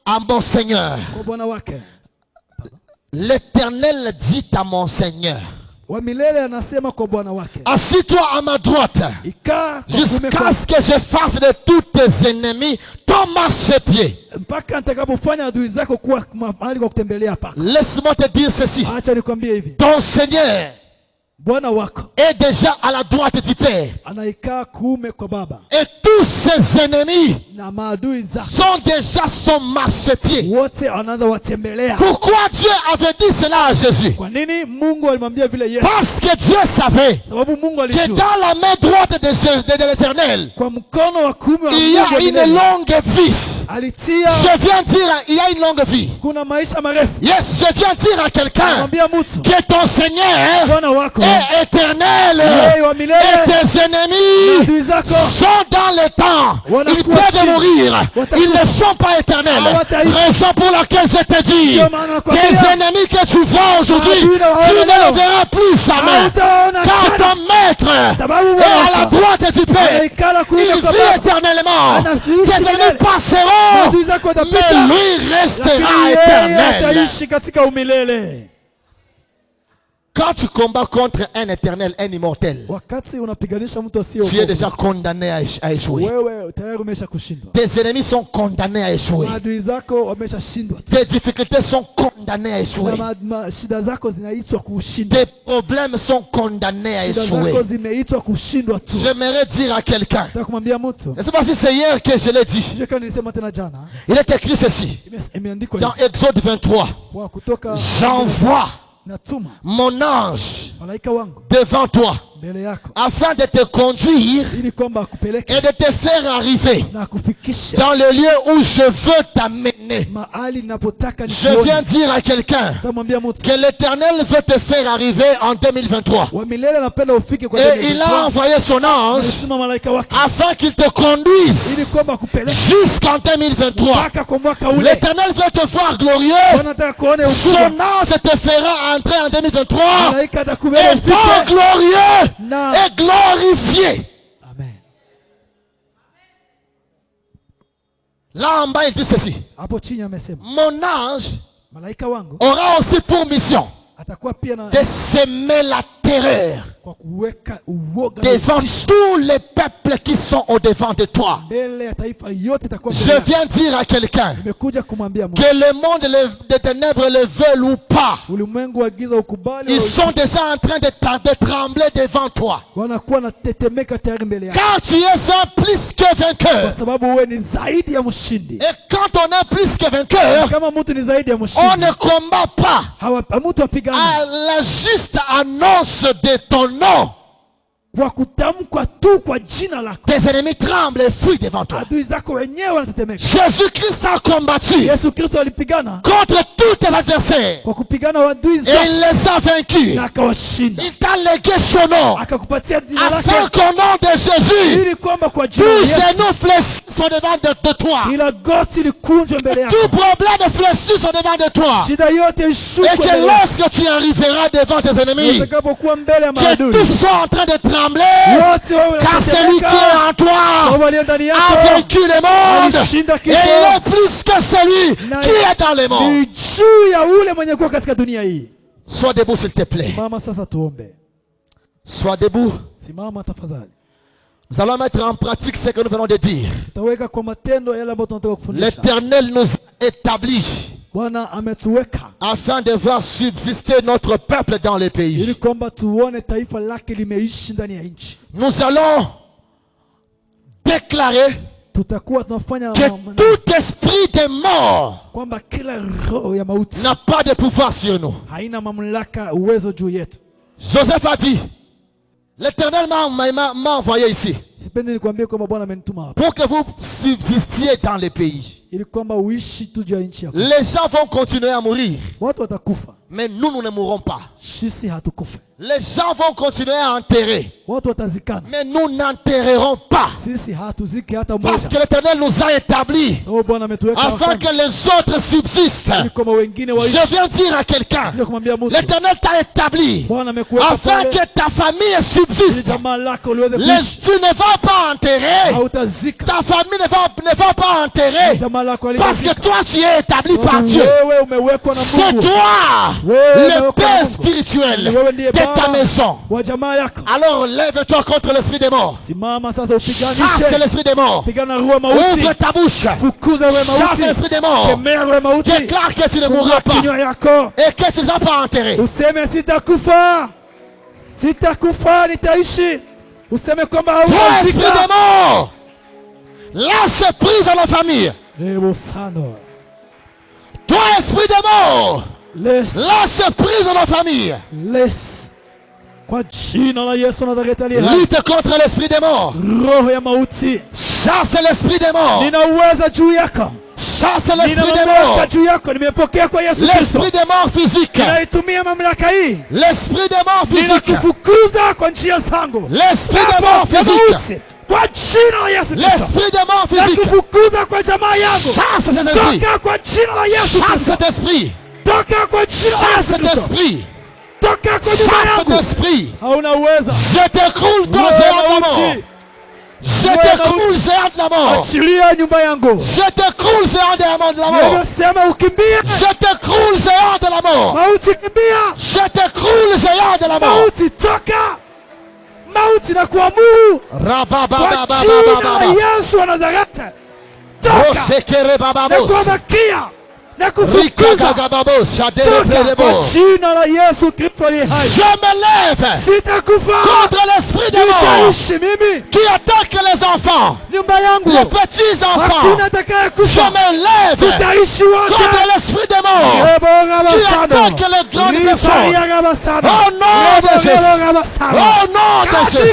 S3: à mon Seigneur,
S2: kwa Bwana wake
S3: l'Éternel dit à mon Seigneur,
S2: wa milele, anasema kwa Bwana wake,
S3: assis-toi à ma droite
S2: ikaa kwa kuume
S3: jusqu'à
S2: kwangu,
S3: ce que je fasse de tous tes ennemis ton marchepied.
S2: mpaka nitakapofanya adui zako kuwa mahali kwa kutembelea pako.
S3: Laisse-moi te dire ceci.
S2: Acha nikwambie hivi,
S3: Ton Seigneur
S2: Bwana wako
S3: est déjà à la droite du Père.
S2: anaikaa kuume kwa Baba,
S3: Et tous ses ennemis
S2: na maadui zako
S3: sont déjà son marchepied.
S2: wote anaanza watembelea.
S3: Pourquoi Dieu avait dit cela à Jésus?
S2: Kwa nini Mungu alimwambia vile Yesu?
S3: Parce que Dieu savait
S2: Sababu Mungu
S3: que
S2: alijua
S3: dans la main droite de l'Éternel,
S2: kwa mkono wa kuume wa
S3: il y
S2: Mungu
S3: a
S2: wa
S3: une
S2: milele
S3: longue vie.
S2: alitia
S3: Je viens dire, il y a une longue vie.
S2: kuna maisha marefu.
S3: Yes, je viens dire à quelqu'un
S2: Anamwambia mtu,
S3: que ton Seigneur
S2: Bwana wako
S3: est éternel
S2: yeye wa
S3: et
S2: milele
S3: tes
S2: na
S3: ennemis
S2: adui zako
S3: sont dans le temps. Ils peuvent mourir. Ils ne sont pas éternels. Raison pour laquelle je te dis, tes ennemis que tu vois aujourd'hui, tu ne les verras plus jamais. Car ton maître
S2: sababu
S3: est à la
S2: wako
S3: droite du Père.
S2: anaikala
S3: Il
S2: kuume kwa
S3: vit
S2: Baba,
S3: éternellement.
S2: anaishi
S3: Tes ennemis
S2: milele,
S3: passeront,
S2: adui zako
S3: mais
S2: watapita,
S3: lui restera
S2: lakini yeye
S3: éternel.
S2: ataishi katika umilele.
S3: Quand tu combats contre un éternel, un immortel,
S2: Wakati unapiganisha mtu asiye
S3: tu es déjà condamné à échouer.
S2: wewe tayari umesha kushindwa.
S3: Tes ennemis sont condamnés à échouer.
S2: Maadui zako wameshashindwa tu.
S3: Tes difficultés sont condamnées à échouer.
S2: Na shida zako zinaitwa kushindwa.
S3: Tes problèmes sont condamnés à
S2: Shida
S3: échouer.
S2: zako zimeitwa kushindwa tu.
S3: J'aimerais dire à quelqu'un,
S2: Nataka kumwambia mtu,
S3: je ne sais pas si c'est hier que je l'ai dit,
S2: sio kama nilisema tena jana,
S3: il est écrit ceci,
S2: imeandikwa
S3: dans
S2: hivi,
S3: Exode 23,
S2: kwa kutoka
S3: j'envoie
S2: natuma
S3: mon ange
S2: malaika wangu
S3: devant toi,
S2: mbele yako
S3: afin de te conduire
S2: ili kwamba akupeleke
S3: et de te faire arriver
S2: na kufikisha
S3: dans le lieu où je veux t'amener.
S2: mahali ninapotaka
S3: Je viens
S2: nikuone.
S3: dire à quelqu'un
S2: Tamwambia mtu
S3: que l'Éternel veut te faire arriver en 2023.
S2: wa milele anapenda ufike kwa
S3: Et il a envoyé son ange
S2: Alituma malaika wake
S3: afin qu'il te conduise
S2: ili kwamba akupeleke
S3: jusqu'en 2023.
S2: mpaka kwa mwaka ule.
S3: L'Éternel veut te voir glorieux.
S2: Bwana anataka kuone ukubwa.
S3: Son ange te fera entrer en 2023
S2: Malaika atakubeba
S3: étant
S2: ufike.
S3: glorieux
S2: Na
S3: et glorifié.
S2: amen.
S3: Là en bas, il dit ceci.
S2: Hapo chini amesema
S3: Mon ange
S2: malaika wangu
S3: aura aussi pour mission
S2: atakuwa pia na
S3: de semer la terreur devant tous les peuples qui sont au-devant de toi. Je viens dire à quelqu'un que le monde des ténèbres le veulent ou pas, ils sont déjà en train de trembler devant toi. Car tu es un plus que vainqueur. Et quand on est plus que vainqueur, on ne combat pas à la juste annonce de ton nom. Tes ennemis tremblent et fuient devant toi. Jésus-Christ a combattu contre tous tes adversaires et il les a vaincus. Il t'a légué son nom afin qu'au nom de Jésus, tous genoux fléchissent devant de toi. Tout problème fléchisse devant de toi. Et que lorsque tu arriveras devant tes ennemis, que tous soient en train de trembler, car celui qui est en toi a vaincu le monde et il est plus que celui qui est dans le monde. Sois debout s'il te plaît. Sois debout. Nous allons mettre en pratique ce que nous venons de dire. L'Éternel nous a établis afin de voir subsister notre peuple dans les pays. Nous allons déclarer que tout esprit de mort n'a pas de pouvoir sur nous. Joseph a dit, l'Éternel m'a envoyé ici pour que vous subsistiez dans les pays. Les gens vont continuer à mourir, mais nous ne mourrons pas. Les gens vont continuer à enterrer, mais nous n'enterrerons pas. Parce que l'Éternel nous a établis afin que les autres subsistent. Je viens dire à quelqu'un, l'Éternel t'a établi afin que ta famille subsiste. Tu ne vas pas enterrer, ta famille ne va pas enterrer, parce que toi tu es établi par Dieu. C'est toi le père spirituel de ta maison. Alors lève-toi contre l'esprit des morts. Chasse l'esprit des morts. Ouvre ta bouche. Chasse l'esprit des morts. Déclare que tu ne mourras pas et que tu ne vas pas enterrer. Toi esprit des morts, lâche prise à la famille. Toi esprit des morts, lâche prise à la famille. Lutte contre l'esprit des morts. Chasse l'esprit des morts. Chasse l'esprit des morts. L'esprit des morts physique. L'esprit des morts physique. L'esprit des morts physique. L'esprit de mort physique. Chasse cet esprit. Chasse cet esprit. Chasse cet esprit. Chasse cet esprit. Je t'écroule ton géant de la mort. Je t'écroule géant de la mort. Je t'écroule géant de la mort. Je t'écroule géant de la mort. Je t'écroule géant de la mort.
S2: Mauti na kuamuru kwa jina la Yesu wa Nazareti, toka na kuamakia na kufukuza toka kwa jina la Yesu Kristo aliye hai.
S3: Je me lève contre l'esprit de mort qui attaque les enfants, les petits enfants. Je me lève contre l'esprit de mort qui attaque les grandes personnes. Au nom de Jésus. Au nom de Jésus.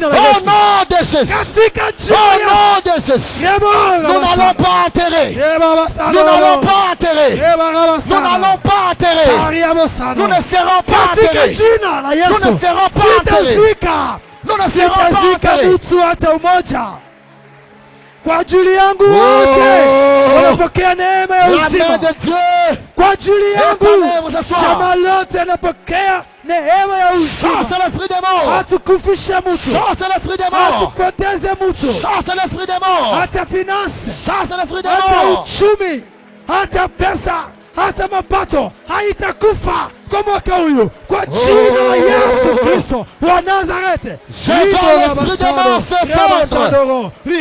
S3: Au nom de Jésus. Au nom de Jésus. Nous n'allons pas enterrer. Nous n'allons pas enterrer. Nous n'allons pas enterrer. Nous ne serons pas enterrés. Nous ne serons pas enterrés. Nous ne serons pas enterrés.
S2: Kwa ajili yangu wote wanapokea neema ya uzima. Kwa ajili yangu jamaa lote wanapokea neema ya uzima. Hatukufisha mtu, hatukupoteze mtu, hata finance, hata uchumi, hata pesa, hasa mapato haitakufa kwa mwaka huyu kwa jina la Yesu Kristo wa Nazareti.
S3: Je vois l'esprit de mort s'épandre. Je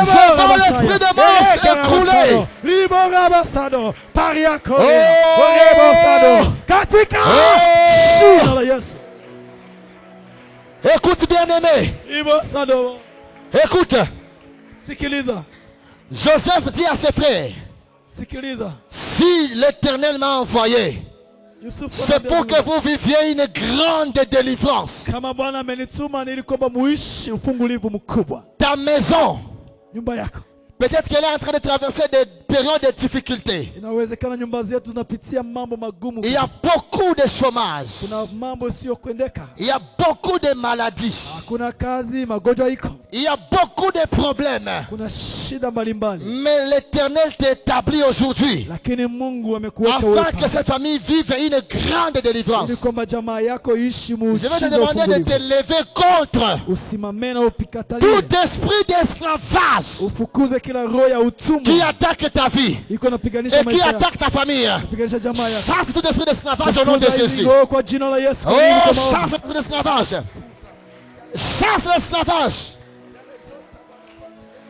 S3: vois l'esprit de mort s'écrouler.
S2: Katika jina la Yesu.
S3: Écoute bien-aimé. Écoute.
S2: Sikiliza.
S3: Joseph dit à ses frères,
S2: sikiliza,
S3: si l'Éternel m'a envoyé, c'est pour que vous viviez une grande délivrance.
S2: Kama Bwana amenituma ili kwamba muishi ufungulivu mkubwa.
S3: Ta maison,
S2: nyumba yako,
S3: peut-être qu'elle est en train de traverser des périodes de difficultés.
S2: Inawezekana nyumba zetu zinapitia mambo magumu.
S3: Il y a beaucoup de chômage.
S2: Kuna mambo sio kwendeka.
S3: Il y a beaucoup de maladies.
S2: Kuna kazi, magonjwa iko.
S3: Il y a beaucoup de problèmes.
S2: Kuna shida mbalimbali.
S3: Mais l'Éternel t'établit aujourd'hui
S2: lakini Mungu amekuweka wewe
S3: afin que cette famille vive une grande délivrance.
S2: ili kwamba jamaa yako ishi muujiza.
S3: Je vais te demander de te lever contre
S2: usimame na upikatalie
S3: tout esprit d'esclavage
S2: ufukuze kila roho ya utumwa
S3: qui attaque ta vie
S2: iko napiganisha
S3: maisha yako, qui attaque ta famille.
S2: Napiganisha jamaa yako.
S3: Chasse tout esprit d'esclavage au nom de Jésus.
S2: Kwa jina la Yesu.
S3: Oh, chasse l'esprit d'esclavage. Chasse l'esclavage.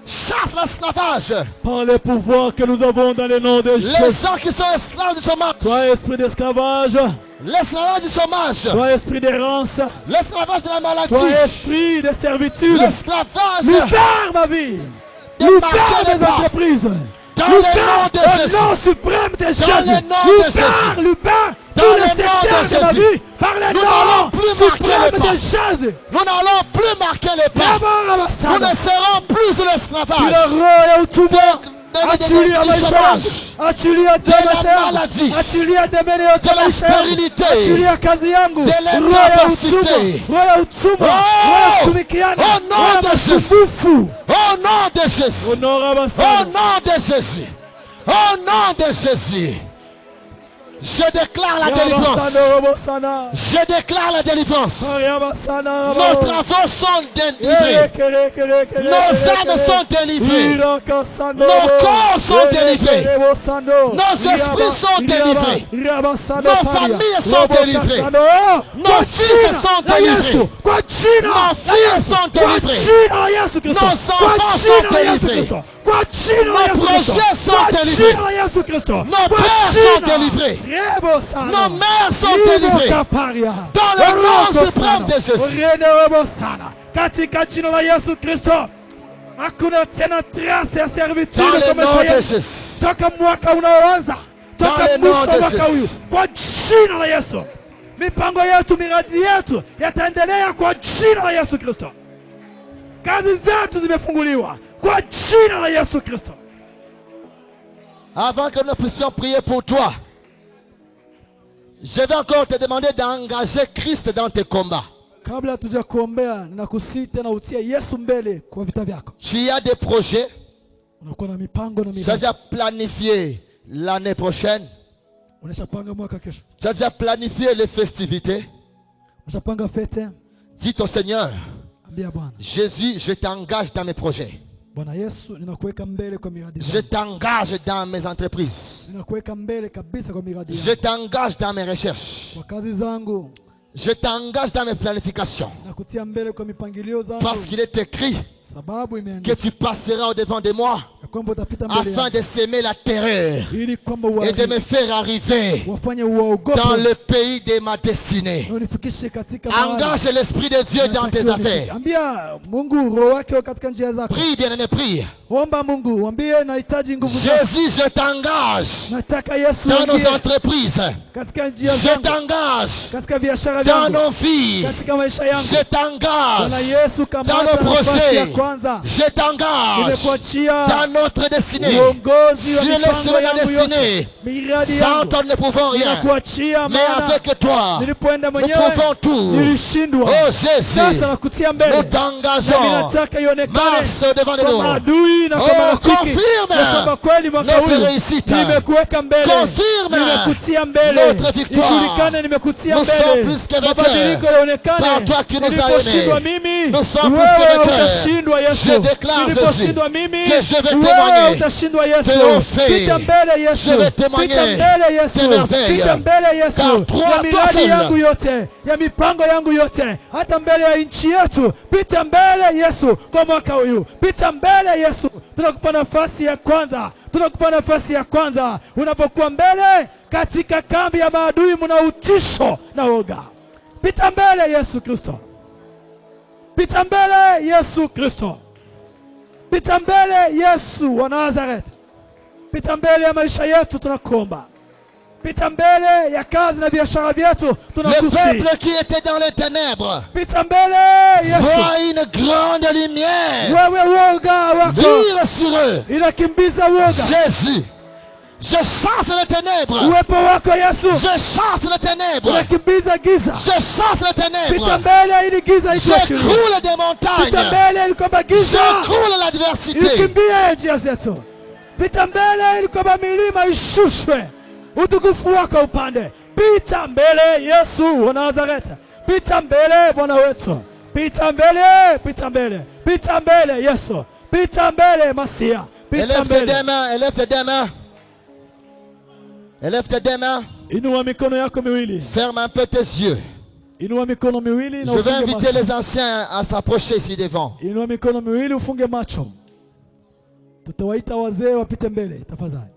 S3: Chasse l'esclavage.
S2: Par le pouvoir que nous avons dans le nom de Jésus.
S3: Les gens qui sont esclaves du chômage.
S2: Toi, esprit d'esclavage.
S3: L'esclavage du chômage.
S2: Toi, esprit d'errance.
S3: L'esclavage de la maladie.
S2: Toi, esprit de servitude.
S3: L'esclavage.
S2: Libère ma vie. Libère mes entreprises.
S3: Dans le nom de Jésus.
S2: Au nom suprême de Jésus. Libère tous
S3: dans
S2: les secteurs de ma vie. Par le nom suprême de Jésus.
S3: Nous n'allons plus marquer les pas. Nous ne serons plus sous l'esclavage.
S2: Achilia maisha yangu, achilia maisha yangu, achilia demeni yote maisha yangu, achilia kazi yangu, roho ya utumwa, roho ya kutumikiana, roho ya masumbufu.
S3: Au nom de Jésus, au nom de Jésus, au nom de Jésus, je déclare la délivrance. Je déclare la délivrance. Nos travaux sont délivrés. Nos âmes sont délivrées. Nos corps sont délivrés. Nos esprits sont délivrés. Nos familles sont délivrées. Nos fils sont délivrés. Nos filles sont délivrées. Nos enfants sont délivrés. Nos projets sont délivrés. Nos pères sont délivrés. Nos mères sont délivrées. Dans le nom suprême de Jésus.
S2: Katika jina la Yesu Kristo. Hakuna tena trace ya servitude
S3: kwa maisha yetu.
S2: Toka mwaka unaoanza. Toka mwisho mwaka huu. Kwa jina la Yesu. Mipango yetu, miradi yetu yataendelea kwa jina la Yesu Kristo. Kazi zetu zimefunguliwa kwa jina la Yesu Kristo.
S3: Avant que nous puissions prier pour toi, je vais encore te demander d'engager Christ dans tes combats.
S2: Kabla tuja kuombea ninakusihi tena utie Yesu mbele kwa vita vyako.
S3: Tu as des projets.
S2: Unakuwa na mipango na miradi.
S3: Tu as déjà planifié l'année prochaine.
S2: Unashapanga mwaka kesho.
S3: Tu as déjà planifié les festivités.
S2: Unashapanga fete.
S3: Dis au Seigneur,
S2: ambia Bwana,
S3: Jésus, je t'engage dans mes projets.
S2: Bwana Yesu, ninakuweka mbele kwa miradi zangu.
S3: Je t'engage dans mes entreprises.
S2: Ninakuweka mbele kabisa kwa miradi yangu.
S3: Je t'engage dans mes recherches.
S2: Kwa kazi zangu.
S3: Je t'engage dans mes planifications.
S2: Nakutia mbele kwa mipangilio zangu.
S3: Parce qu'il est écrit que tu passeras au devant de moi afin de s'aimer la terreur et de me faire arriver dans le pays de ma destinée. Engage l'Esprit de Dieu dans tes affaires. Prie, bien-aimé, prie. Jésus, je t'engage dans nos entreprises. Je t'engage dans nos vies. Je t'engage dans nos projets. Je t'engage dans notre destinée. Sur les chemins de la destinée. Sans toi, nous ne pouvons rien. Mais avec toi, nous pouvons tout. Oh Jésus, nous t'engageons. Marche devant nous. Oh, confirme notre réussite. Confirme notre victoire. Nous sommes plus que vainqueurs. Par toi qui nous as aimés. Nous sommes plus que vainqueurs. Je déclare Jésus que je vais témoigner
S2: utashindwa Yesu.
S3: Théophile,
S2: Pita mbele Yesu.
S3: je vais témoigner
S2: Pita mbele Yesu.
S3: tes merveilles.
S2: Pita mbele Yesu.
S3: Car toi,
S2: Ya
S3: toi
S2: miradi
S3: seul,
S2: yangu yote, ya mipango yangu yote, hata mbele ya nchi yetu. Pita mbele Yesu kwa mwaka huyu. Pita mbele Yesu. Tunakupa nafasi ya kwanza. Tunakupa nafasi ya kwanza. Unapokuwa mbele katika kambi ya maadui mna utisho na woga. Pita mbele Yesu Kristo. Pita mbele Yesu Kristo. Pita mbele Yesu wa Nazareth. Pita mbele ya maisha yetu tunakuomba. Pita mbele ya kazi na biashara vyetu tunakusi.
S3: Le peuple qui était dans les ténèbres
S2: Pita mbele Yesu.
S3: voit une grande lumière
S2: Wewe woga wako
S3: vire sur eux.
S2: inakimbiza woga.
S3: Jésus, je chasse les ténèbres.
S2: Uwepo wako Yesu
S3: Je chasse les ténèbres.
S2: unakimbiza giza.
S3: Je chasse les
S2: Pita
S3: ténèbres.
S2: mbele ili giza itoshe.
S3: J'écroule des
S2: Pita
S3: montagnes.
S2: mbele ili kwamba giza
S3: J'écroule l'adversité.
S2: ikimbie njia zetu. Pita mbele ili kwamba milima ishushwe, utukufu wako upande. Pita mbele Yesu wa Nazareti. Pita mbele Bwana wetu. Pita mbele, pita mbele, pita mbele Yesu. Pita mbele Masia. Pita
S3: Élève tes
S2: mbele.
S3: deux mains, élève tes deux mains. Élève tes deux mains.
S2: Inua mikono yako miwili.
S3: Ferme un peu tes yeux.
S2: Inua mikono miwili na
S3: Je vais
S2: ufunge
S3: inviter
S2: macho.
S3: les anciens à s'approcher ici devant.
S2: Inua mikono miwili ufunge macho. Tutawaita wazee wapite mbele tafadhali.